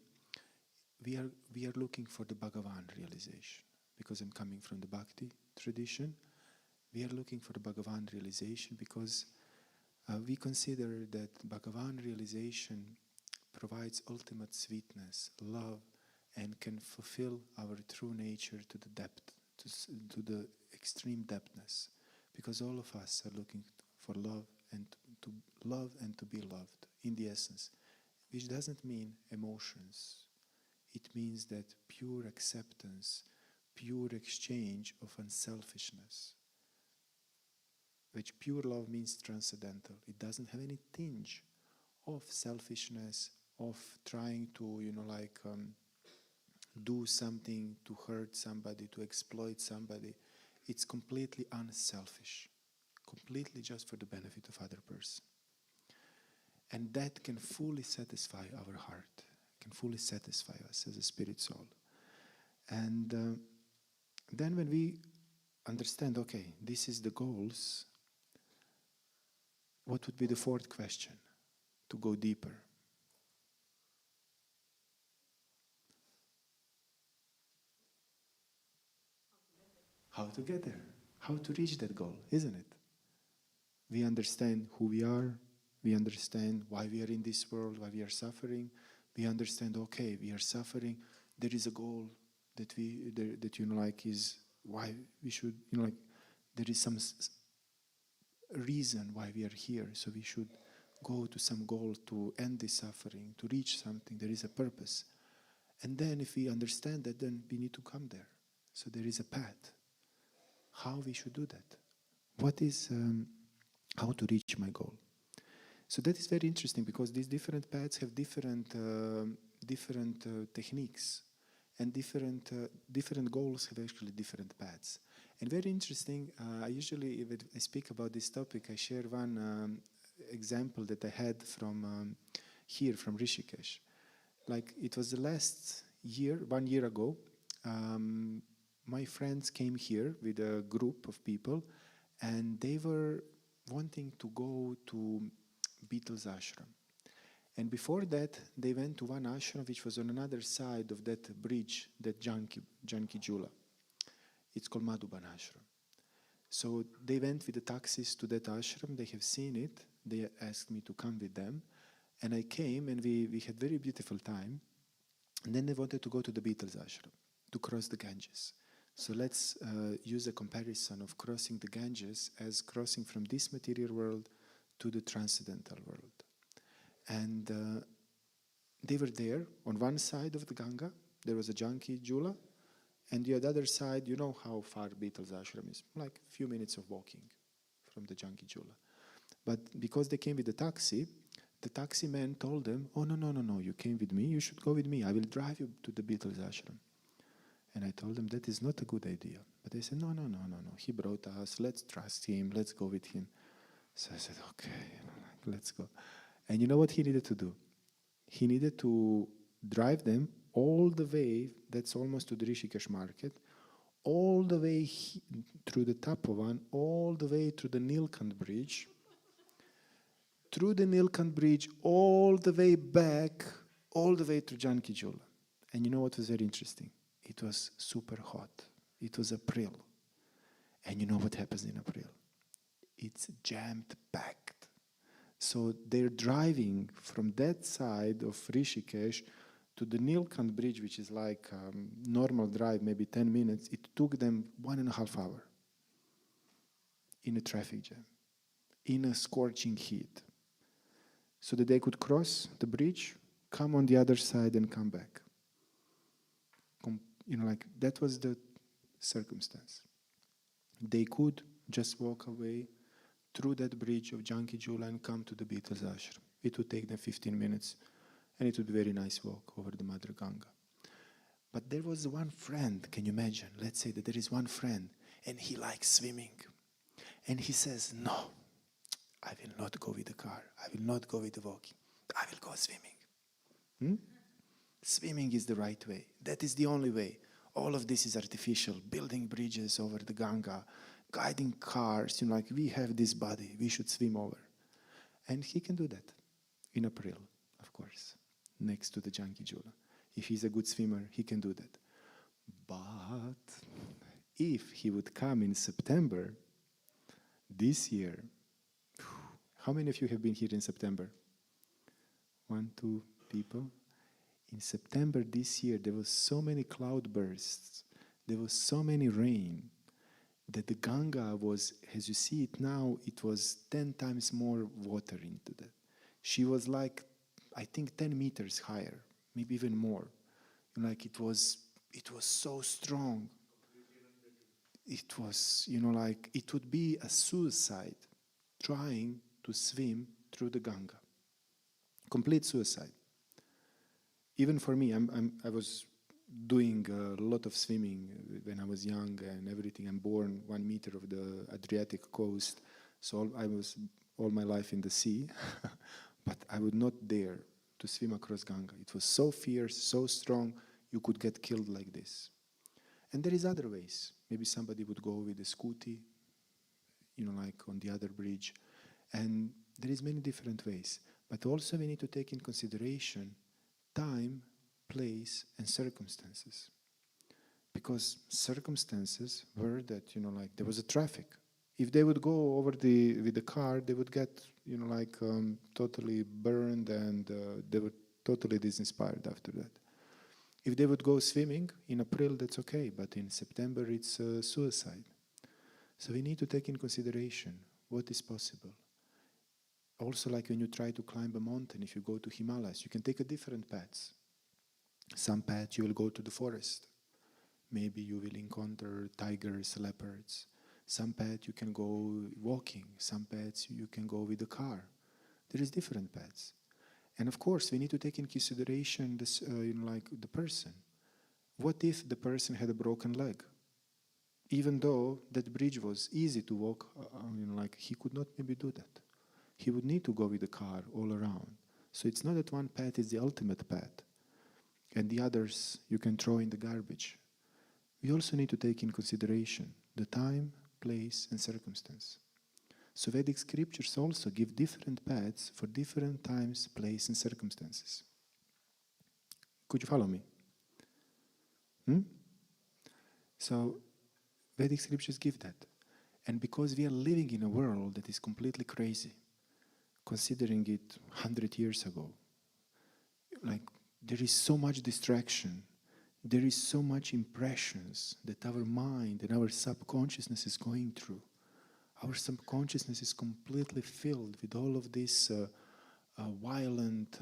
we are looking for the Bhagavan realization. Because I'm coming from the Bhakti tradition, we are looking for the Bhagavan realization because we consider that Bhagavan realization provides ultimate sweetness, love, and can fulfill our true nature to the depth, to the extreme depthness. Because all of us are looking for love and to be loved in the essence, which doesn't mean emotions. It means that pure acceptance, pure exchange of unselfishness, which pure love means transcendental. It doesn't have any tinge of selfishness, of trying to, do something to hurt somebody, to exploit somebody. It's completely unselfish, completely just for the benefit of other person. And that can fully satisfy our heart, can fully satisfy us as a spirit soul. And then when we understand, okay, this is the goals, what would be the fourth question to go deeper? How to get there? How to reach that goal, isn't it? We understand who we are. We understand why we are in this world, why we are suffering. We understand, okay, we are suffering. There is a goal that is why we should, there is some reason why we are here. So we should go to some goal to end this suffering, to reach something. There is a purpose. And then if we understand that, then we need to come there. So there is a path. How we should do that? What is, how to reach my goal? So that is very interesting because these different paths have different techniques, and different goals have actually different paths. And very interesting, I usually, if I speak about this topic, I share one example that I had from here, from Rishikesh. Like it was the last year, 1 year ago, my friends came here with a group of people, and they were wanting to go to Beatles ashram. And before that, they went to one ashram which was on another side of that bridge, that Janki Jula. It's called Madhuban ashram. So they went with the taxis to that ashram. They have seen it. They asked me to come with them. And I came, and we had very beautiful time. And then they wanted to go to the Beatles ashram, to cross the Ganges. So let's use a comparison of crossing the Ganges as crossing from this material world to the transcendental world. And they were there. On one side of the Ganga, there was a Janki Jula, and the other side, you know how far Beatles ashram is, like a few minutes of walking from the Janki Jula. But because they came with the taxi man told them, oh, no, you came with me, you should go with me, I will drive you to the Beatles ashram. And I told them that is not a good idea. But they said, no, he brought us, let's trust him, let's go with him. So I said, okay, let's go. And you know what he needed to do? He needed to drive them all the way, that's almost to the Rishikesh market, all the way through the Tapovan, all the way through the Nilkant Bridge, through the Nilkant Bridge, all the way back, all the way to Janki Jula. And you know what was very interesting? It was super hot. It was April. And you know what happens in April? It's jammed packed. So they're driving from that side of Rishikesh to the Nilkant Bridge, which is like normal drive, maybe 10 minutes. It took them 1.5 hours in a traffic jam, in a scorching heat, so that they could cross the bridge, come on the other side and come back. That was the circumstance. They could just walk away through that bridge of Janki Jula and come to the Beatles ashram. It would take them 15 minutes, and it would be a very nice walk over the Mother Ganga. But there was one friend, can you imagine? Let's say that there is one friend, and he likes swimming. And he says, no, I will not go with the car. I will not go with the walking. I will go swimming. Swimming is the right way. That is the only way. All of this is artificial. Building bridges over the Ganga, guiding cars. We have this body. We should swim over. And he can do that in April, of course, next to the Janki Jula. If he's a good swimmer, he can do that. But if he would come in September this year, how many of you have been here in September? 1, 2 people. In September this year, there was so many cloud bursts, there was so many rain, that the Ganga was, as you see it now, it was 10 times more water into that. She was like, I think 10 meters higher, maybe even more. It was so strong. It was, it would be a suicide trying to swim through the Ganga. Complete suicide. Even for me, I was doing a lot of swimming when I was young and everything. I'm born 1 meter of the Adriatic coast, so I was all my life in the sea. But I would not dare to swim across Ganga. It was so fierce, so strong, you could get killed like this. And there is other ways. Maybe somebody would go with a scooty, like on the other bridge. And there is many different ways. But also we need to take in consideration time, place, and circumstances. Because circumstances were that, there was a traffic. If they would go over with the car, they would get, totally burned, and they were totally disinspired after that. If they would go swimming in April, that's okay, but in September it's suicide. So we need to take in consideration what is possible. Also, like when you try to climb a mountain, if you go to Himalayas, you can take a different paths. Some paths you will go to the forest. Maybe you will encounter tigers, leopards. Some paths you can go walking. Some paths you can go with a car. There is different paths. And of course, we need to take in consideration this, like the person. What if the person had a broken leg? Even though that bridge was easy to walk, like he could not maybe do that. He would need to go with the car all around. So it's not that one path is the ultimate path, and the others you can throw in the garbage. We also need to take in consideration the time, place, and circumstance. So Vedic scriptures also give different paths for different times, place, and circumstances. Could you follow me? So Vedic scriptures give that. And because we are living in a world that is completely crazy, considering it 100 years ago, like there is so much distraction, there is so much impressions that our mind and our subconsciousness is going through. Our subconsciousness is completely filled with all of these violent,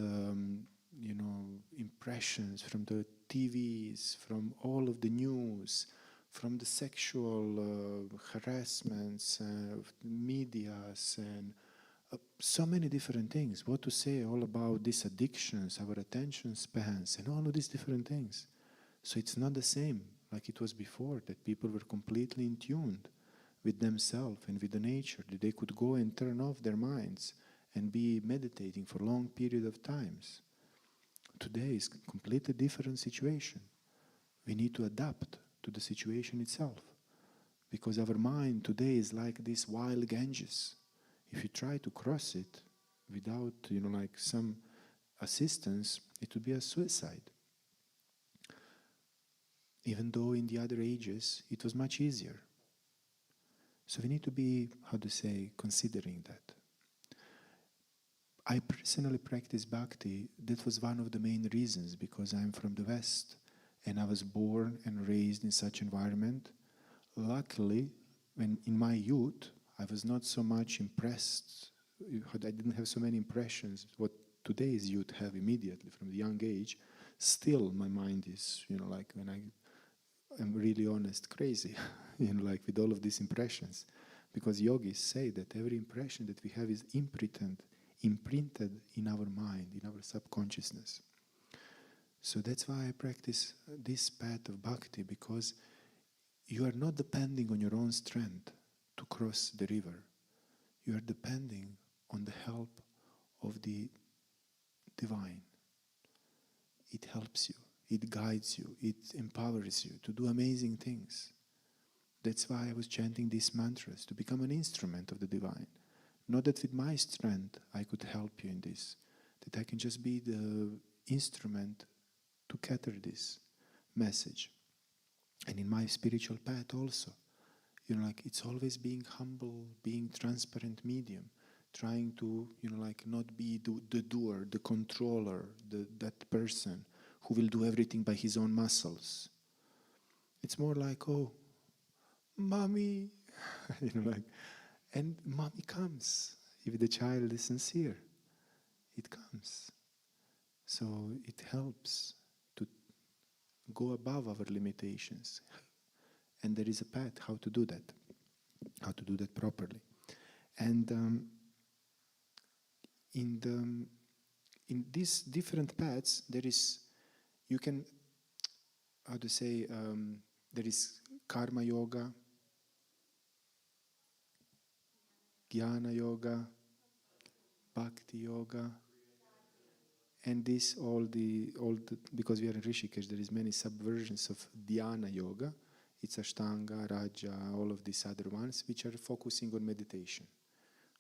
impressions from the TVs, from all of the news, from the sexual harassments, medias, and so many different things. What to say all about these addictions, our attention spans, and all of these different things. So it's not the same like it was before, that people were completely in tune with themselves and with the nature, that they could go and turn off their minds and be meditating for a long period of times. Today is a completely different situation. We need to adapt to the situation itself, because our mind today is like this wild Ganges. If you try to cross it without, like some assistance, it would be a suicide. Even though in the other ages it was much easier. So we need to be, considering that. I personally practice Bhakti. That was one of the main reasons, because I'm from the West and I was born and raised in such environment. Luckily, when in my youth, I was not so much impressed. I didn't have so many impressions, what today's youth have immediately from the young age. Still, my mind is, like when I'm really honest, crazy, like with all of these impressions. Because yogis say that every impression that we have is imprinted in our mind, in our subconsciousness. So that's why I practice this path of bhakti, because you are not depending on your own strength to cross the river. You are depending on the help of the divine. It helps you, it guides you, it empowers you to do amazing things. That's why I was chanting these mantras, to become an instrument of the divine. Not that with my strength I could help you in this, that I can just be the instrument to cater this message. And in my spiritual path also, like it's always being humble, being transparent medium, trying to, not be the doer, the controller, that person who will do everything by his own muscles. It's more like, oh, mommy, and mommy comes. If the child is sincere, it comes. So it helps to go above our limitations. And there is a path how to do that properly. And in these different paths, there is, there is karma yoga, jnana yoga, bhakti yoga, and this because we are in Rishikesh, there is many subversions of dhyana yoga. It's Ashtanga, Raja, all of these other ones, which are focusing on meditation,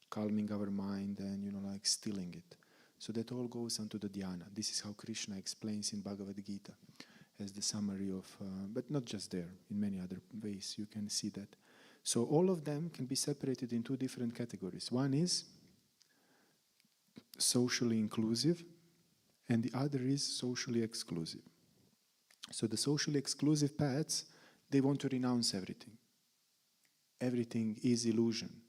calming our mind and, stilling it. So that all goes onto the dhyana. This is how Krishna explains in Bhagavad Gita as the summary of, but not just there, in many other ways you can see that. So all of them can be separated in two different categories. One is socially inclusive, and the other is socially exclusive. So the socially exclusive paths, they want to renounce everything. Everything is illusion.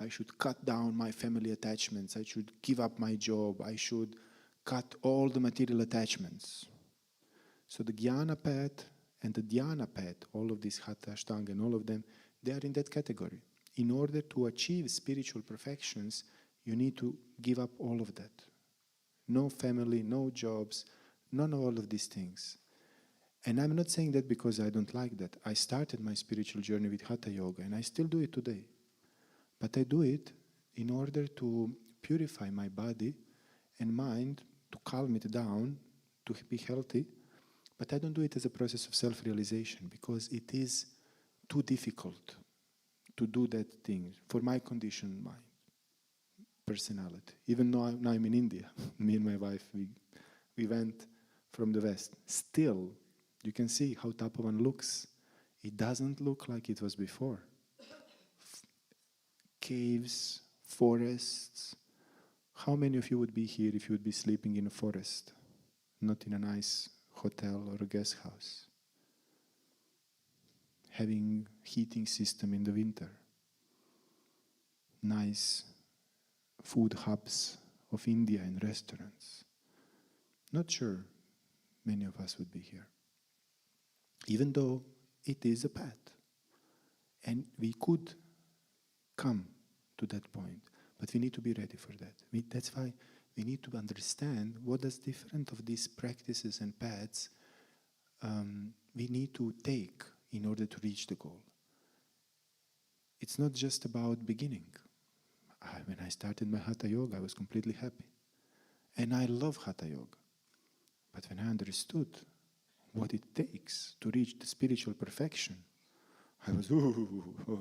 I should cut down my family attachments, I should give up my job, I should cut all the material attachments. So the Jnana path and the Dhyana path, all of these Hatha, Ashtanga and all of them, they are in that category. In order to achieve spiritual perfections, you need to give up all of that. No family, no jobs, none of all of these things. And I'm not saying that because I don't like that. I started my spiritual journey with Hatha Yoga and I still do it today. But I do it in order to purify my body and mind, to calm it down, to be healthy. But I don't do it as a process of self-realization because it is too difficult to do that thing for my conditioned mind, personality. Even though now I'm in India, me and my wife, we went from the West. Still, you can see how Tapovan looks. It doesn't look like it was before. Caves, forests. How many of you would be here if you would be sleeping in a forest, not in a nice hotel or a guest house? Having heating system in the winter. Nice food hubs of India and restaurants. Not sure many of us would be here. Even though it is a path. And we could come to that point. But we need to be ready for that. That's why we need to understand what is different of these practices and paths we need to take in order to reach the goal. It's not just about beginning. When I started my Hatha Yoga, I was completely happy. And I love Hatha Yoga. But when I understood what it takes to reach the spiritual perfection, I was,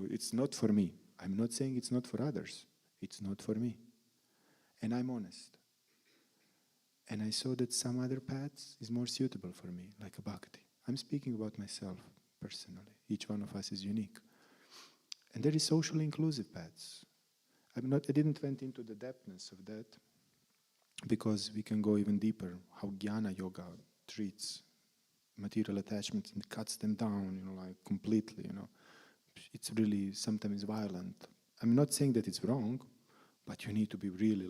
it's not for me. I'm not saying it's not for others. It's not for me. And I'm honest. And I saw that some other paths is more suitable for me, like a Bhakti. I'm speaking about myself personally. Each one of us is unique. And there is socially inclusive paths. I didn't went into the depthness of that because we can go even deeper, how Jnana Yoga treats material attachments and cuts them down, like completely, It's really sometimes violent. I'm not saying that it's wrong, but you need to be really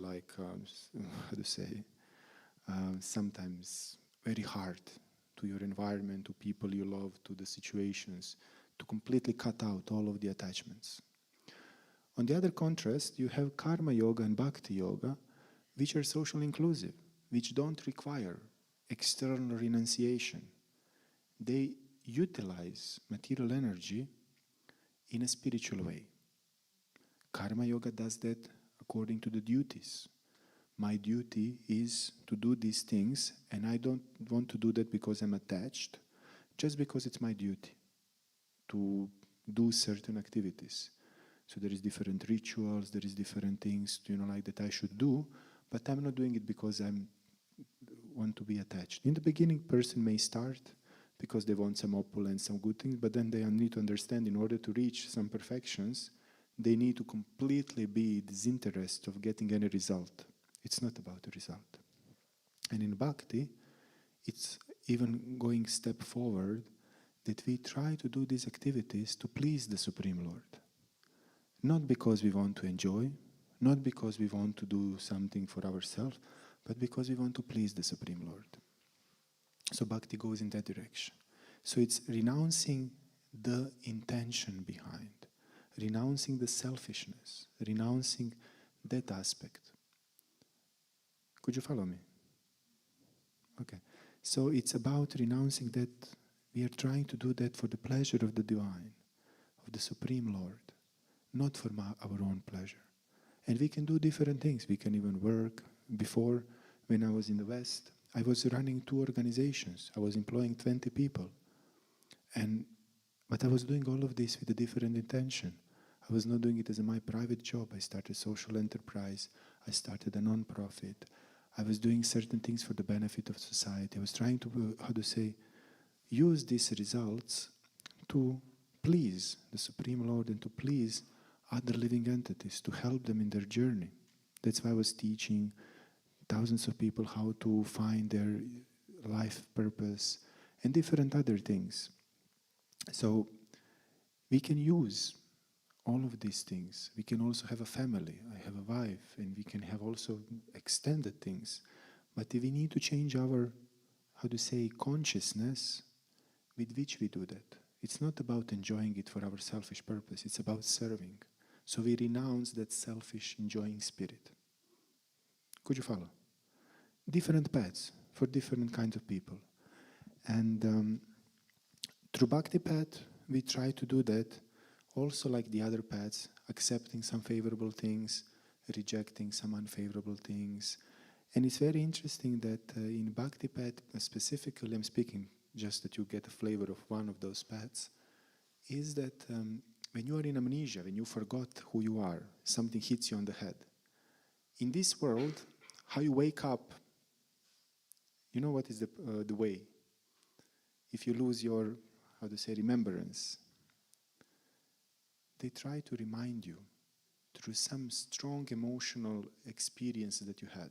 sometimes very hard to your environment, to people you love, to the situations, to completely cut out all of the attachments. On the other contrast, you have Karma Yoga and Bhakti Yoga, which are socially inclusive, which don't require external renunciation. They utilize material energy in a spiritual way. Karma Yoga does that according to the duties. My duty is to do these things, and I don't want to do that because I'm attached, just because it's my duty to do certain activities. So there is different rituals, there is different things, that I should do, but I'm not doing it because I want to be attached. In the beginning, person may start because they want some opulence, some good things, but then they need to understand in order to reach some perfections, they need to completely be disinterested of getting any result. It's not about the result. And in Bhakti, it's even going step forward that we try to do these activities to please the Supreme Lord. Not because we want to enjoy, not because we want to do something for ourselves, but because we want to please the Supreme Lord. So Bhakti goes in that direction. So it's renouncing the intention behind, renouncing the selfishness, renouncing that aspect. Could you follow me? Okay. So it's about renouncing that. We are trying to do that for the pleasure of the divine, of the Supreme Lord, not for our own pleasure. And we can do different things. We can even work. Before, when I was in the West, I was running 2 organizations. I was employing 20 people. But I was doing all of this with a different intention. I was not doing it as my private job. I started social enterprise. I started a non-profit. I was doing certain things for the benefit of society. I was trying to, use these results to please the Supreme Lord and to please other living entities, to help them in their journey. That's why I was teaching thousands of people how to find their life purpose and different other things. So we can use all of these things. We can also have a family. I have a wife, and we can have also extended things. But we need to change our, consciousness with which we do that. It's not about enjoying it for our selfish purpose. It's about serving. So we renounce that selfish enjoying spirit. Could you follow? Different paths for different kinds of people. And through Bhakti path, we try to do that also like the other paths, accepting some favorable things, rejecting some unfavorable things. And it's very interesting that in Bhakti path, specifically, I'm speaking just that you get a flavor of one of those paths, is that when you are in amnesia, when you forgot who you are, something hits you on the head. In this world, how you wake up, you know what is the way? If you lose your, remembrance, they try to remind you through some strong emotional experience that you had,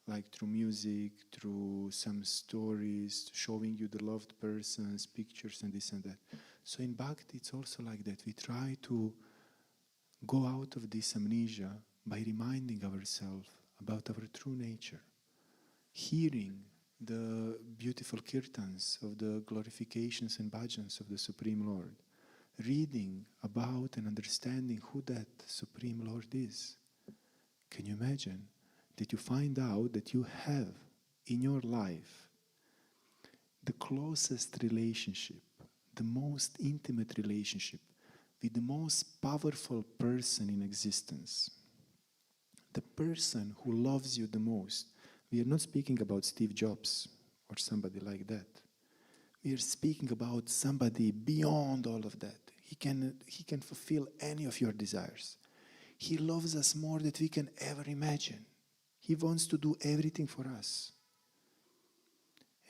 like through music, through some stories, showing you the loved persons, pictures and this and that. So in Bhakti, it's also like that. We try to go out of this amnesia by reminding ourselves about our true nature, hearing the beautiful kirtans of the glorifications and bhajans of the Supreme Lord, reading about and understanding who that Supreme Lord is. Can you imagine that you find out that you have in your life the closest relationship, the most intimate relationship with the most powerful person in existence, the person who loves you the most. We are not speaking about Steve Jobs or somebody like that. We are speaking about somebody beyond all of that. He can fulfill any of your desires. He loves us more than we can ever imagine. He wants to do everything for us.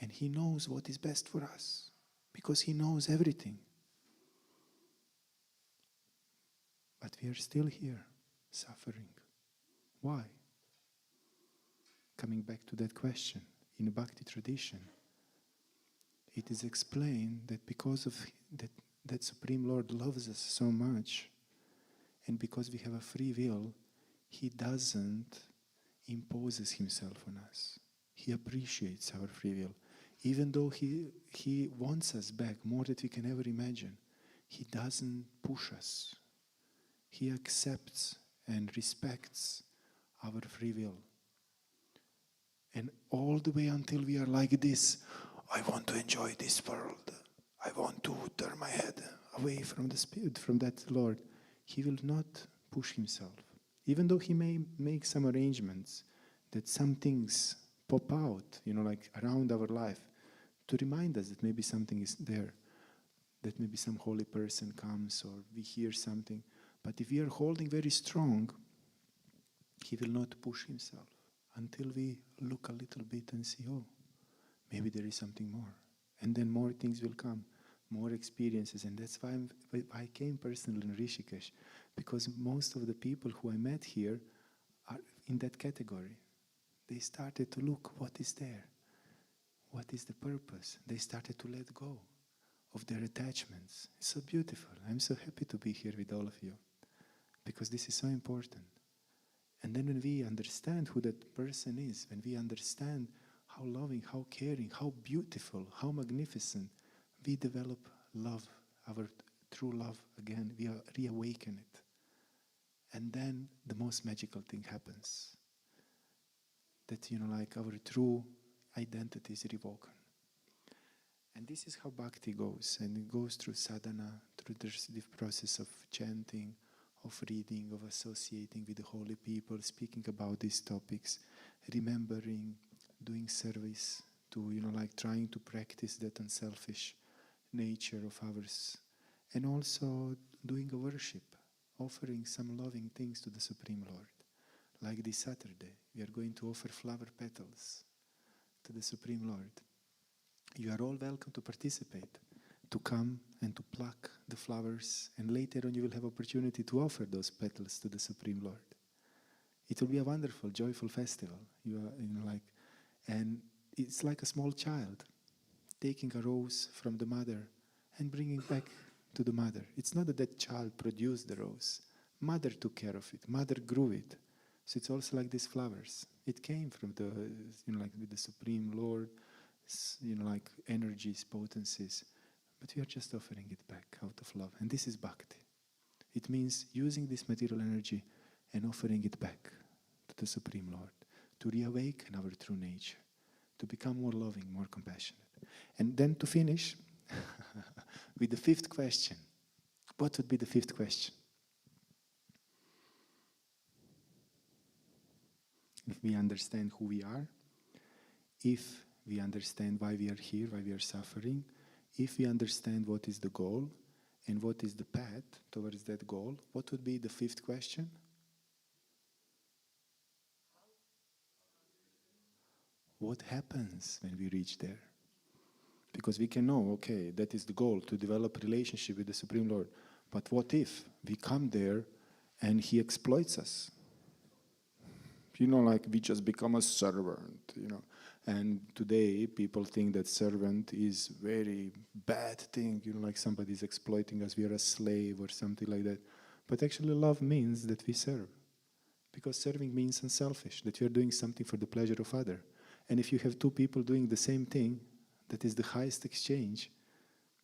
And He knows what is best for us because He knows everything. But we are still here, suffering. Why? Coming back to that question, in the Bhakti tradition, it is explained that because of that Supreme Lord loves us so much, and because we have a free will, He doesn't impose Himself on us. He appreciates our free will. Even though He wants us back more than we can ever imagine, He doesn't push us. He accepts and respects our free will. And all the way until we are like this, I want to enjoy this world. I want to turn my head away from the Spirit, from that Lord. He will not push Himself. Even though He may make some arrangements that some things pop out, like around our life, to remind us that maybe something is there, that maybe some holy person comes or we hear something. But if we are holding very strong, He will not push Himself until we look a little bit and see, oh, maybe there is something more. And then more things will come, more experiences. And that's why I came personally in Rishikesh, because most of the people who I met here are in that category. They started to look, what is there? What is the purpose? They started to let go of their attachments. It's so beautiful. I'm so happy to be here with all of you, because this is so important. And then when we understand who that person is, when we understand how loving, how caring, how beautiful, how magnificent, we develop love, our true love again. We reawaken it. And then the most magical thing happens. That, like our true identity is rewoken. And this is how Bhakti goes. And it goes through sadhana, through the process of chanting, of reading, of associating with the holy people, speaking about these topics, remembering, doing service, to, trying to practice that unselfish nature of ours, and also doing a worship, offering some loving things to the Supreme Lord. Like this Saturday, we are going to offer flower petals to the Supreme Lord. You are all welcome to participate, to come and to pluck the flowers, and later on you will have opportunity to offer those petals to the Supreme Lord. It will be a wonderful, joyful festival. And it's like a small child taking a rose from the mother and bringing back to the mother. It's not that that child produced the rose. Mother took care of it. Mother grew it. So it's also like these flowers. It came from the, like with the Supreme Lord, like energies, potencies. But we are just offering it back out of love. And this is Bhakti. It means using this material energy and offering it back to the Supreme Lord, to reawaken our true nature, to become more loving, more compassionate. And then to finish with the fifth question. What would be the fifth question? If we understand who we are, if we understand why we are here, why we are suffering, if we understand what is the goal and what is the path towards that goal, what would be the fifth question? What happens when we reach there? Because we can know, okay, that is the goal, to develop relationship with the Supreme Lord. But what if we come there and He exploits us? Like we just become a servant, And today people think that servant is very bad thing, like somebody is exploiting us, we are a slave or something like that. But actually love means that we serve. Because serving means unselfish, that you are doing something for the pleasure of other. And if you have two people doing the same thing, that is the highest exchange,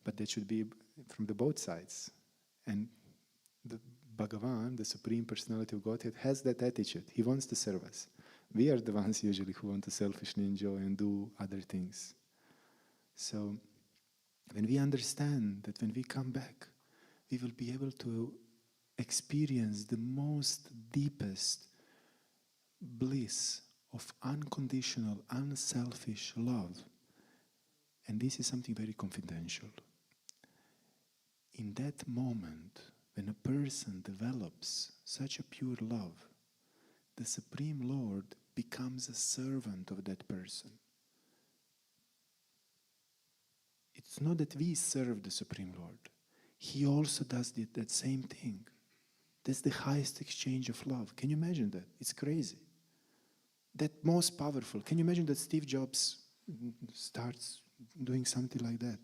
but that should be from the both sides. And the Bhagavan, the Supreme Personality of Godhead, has that attitude. He wants to serve us. We are the ones usually who want to selfishly enjoy and do other things. So when we understand that when we come back, we will be able to experience the most deepest bliss of unconditional, unselfish love. And this is something very confidential. In that moment, when a person develops such a pure love, the Supreme Lord becomes a servant of that person. It's not that we serve the Supreme Lord. He also does that same thing. That's the highest exchange of love. Can you imagine that? It's crazy. That most powerful. Can you imagine that Steve Jobs starts doing something like that?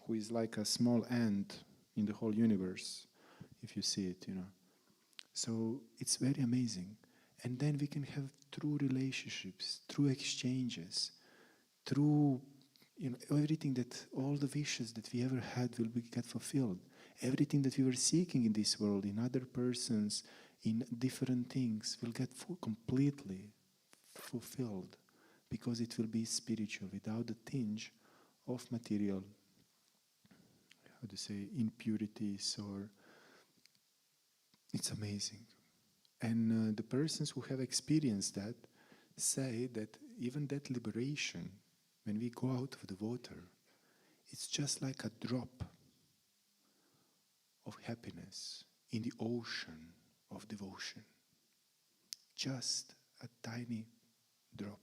Who is like a small ant in the whole universe, if you see it, So it's very amazing. And then we can have true relationships, true exchanges, true, everything that, all the wishes that we ever had will get fulfilled. Everything that we were seeking in this world, in other persons, in different things, will get completely fulfilled, because it will be spiritual, without the tinge of material, impurities, or it's amazing. And the persons who have experienced that say that even that liberation, when we go out of the water, it's just like a drop of happiness in the ocean of devotion. Just a tiny drop.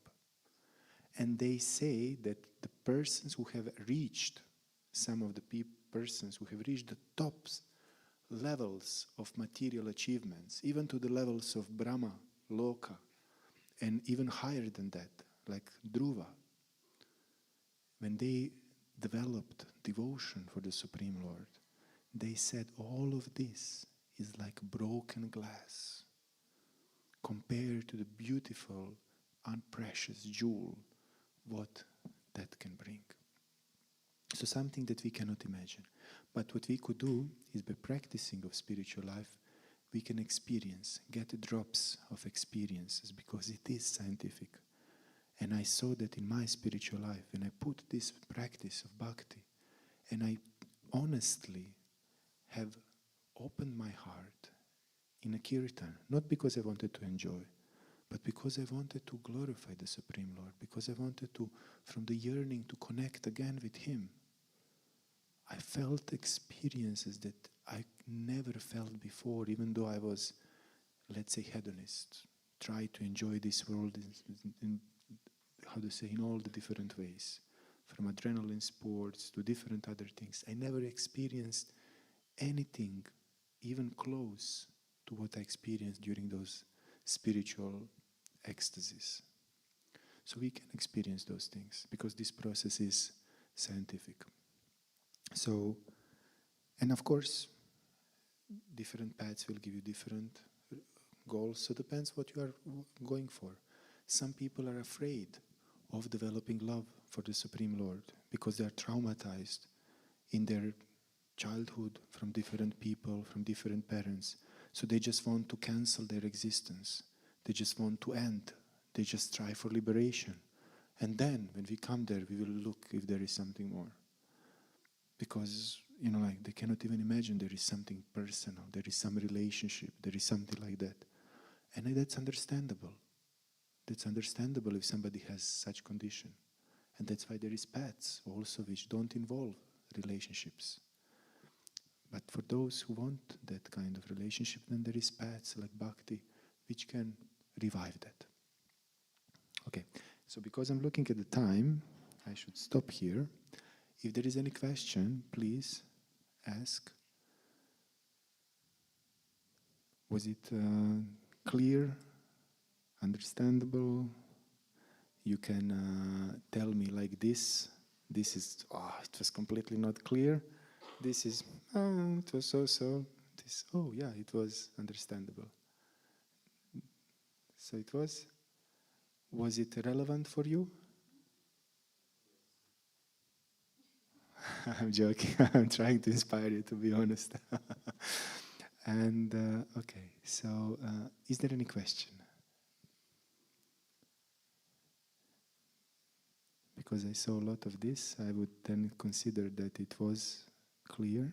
And they say that the persons who have reached, some of the persons who have reached the tops levels of material achievements, even to the levels of Brahma, Loka, and even higher than that, like Dhruva, when they developed devotion for the Supreme Lord, they said all of this is like broken glass compared to the beautiful, unprecious jewel, what that can bring. So something that we cannot imagine. But what we could do is, by practicing of spiritual life, we can experience, get drops of experiences, because it is scientific. And I saw that in my spiritual life, when I put this practice of bhakti, and I honestly have opened my heart in a kirtan, not because I wanted to enjoy, but because I wanted to glorify the Supreme Lord, because I wanted to, from the yearning, to connect again with Him. I felt experiences that I never felt before, even though I was, let's say, hedonist. Try to enjoy this world in all the different ways. From adrenaline sports to different other things. I never experienced anything even close to what I experienced during those spiritual ecstasies. So we can experience those things because this process is scientific. So, And of course, different paths will give you different goals, so it depends what you are going for. Some people are afraid of developing love for the Supreme Lord because they are traumatized in their childhood from different people, from different parents. So they just want to cancel their existence. They just want to end. They just strive for liberation. And then, when we come there, we will look if there is something more. Because, they cannot even imagine there is something personal, there is some relationship, there is something like that. And that's understandable. That's understandable if somebody has such condition. And that's why there is paths also which don't involve relationships. But for those who want that kind of relationship, then there is paths like Bhakti which can revive that. Okay, so because I'm looking at the time, I should stop here. If there is any question, please ask. Was it clear? Understandable? You can tell me like this. This is, it was completely not clear. This is, it was so-so. This, it was understandable. So it was. Was it relevant for you? I'm joking. I'm trying to inspire you, to be honest. And, okay, so is there any question? Because I saw a lot of this, I would then consider that it was clear,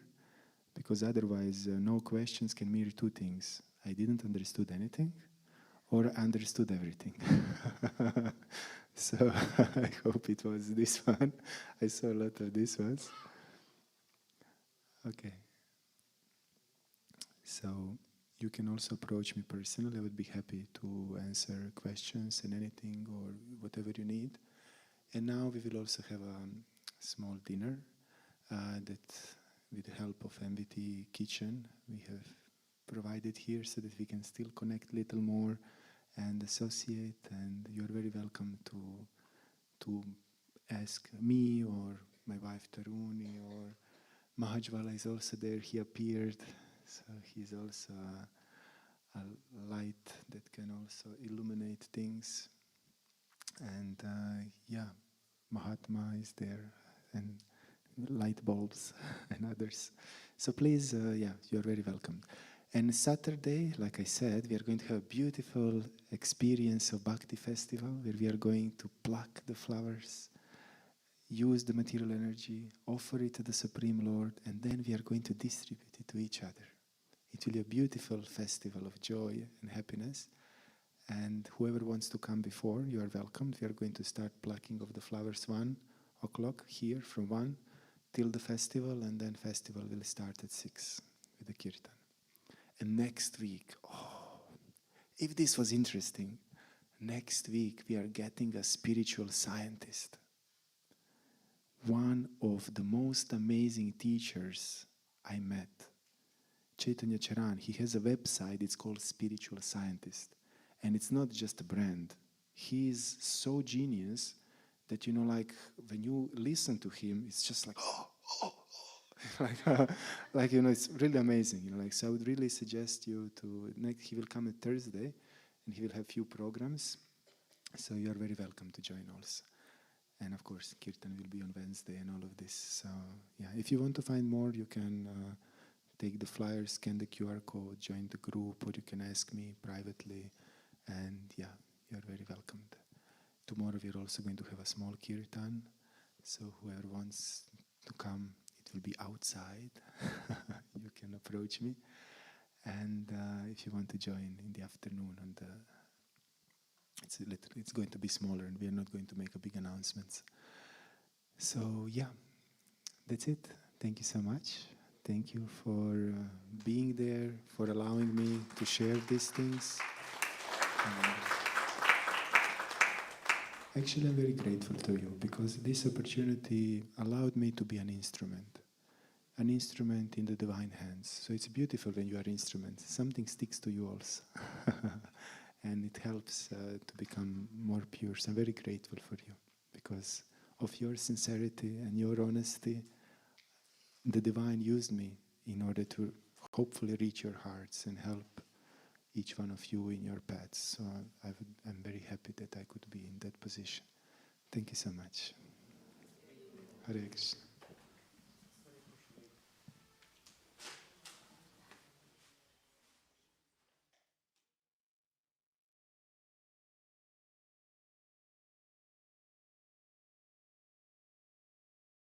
because otherwise no questions can mean two things. I didn't understood anything, or understood everything. So I hope it was this one. I saw a lot of these ones. Okay. So you can also approach me personally. I would be happy to answer questions and anything or whatever you need. And now we will also have a small dinner that, with the help of MVT Kitchen, we have provided here so that we can still connect a little more and associate. And you're very welcome to ask me or my wife Taruni, or Mahajwala is also there. He appeared, so he's also a light that can also illuminate things. And Mahatma is there, and light bulbs and others. So please, you're very welcome. And Saturday, like I said, we are going to have a beautiful experience of Bhakti Festival, where we are going to pluck the flowers, use the material energy, offer it to the Supreme Lord, and then we are going to distribute it to each other. It will be a beautiful festival of joy and happiness. And whoever wants to come before, you are welcome. We are going to start plucking of the flowers 1 o'clock here, from 1 till the festival, and then festival will start at 6 with the Kirtan. And next week, if this was interesting, next week we are getting a spiritual scientist. One of the most amazing teachers I met, Chaitanya Charan, he has a website, it's called Spiritual Scientist. And it's not just a brand. He is so genius that, when you listen to him, it's just like, it's really amazing. So I would really suggest you to, he will come on Thursday, and he will have few programs. So you are very welcome to join also. And of course, Kirtan will be on Wednesday and all of this. So if you want to find more, you can take the flyer, scan the QR code, join the group, or you can ask me privately. And you are very welcomed. Tomorrow we are also going to have a small Kirtan. So whoever wants to come, it will be outside. You can approach me. And if you want to join in the afternoon, it's going to be smaller, and we are not going to make a big announcements. So that's it. Thank you so much. Thank you for being there, for allowing me to share these things. Actually, I'm very grateful to you, because this opportunity allowed me to be an instrument in the divine hands. So it's beautiful when you are instruments. Something sticks to you also. And it helps to become more pure. So I'm very grateful for you, because of your sincerity and your honesty. The divine used me in order to hopefully reach your hearts and help each one of you in your paths. So I'm very happy that I could be in that position. Thank you so much. Hare Krishna.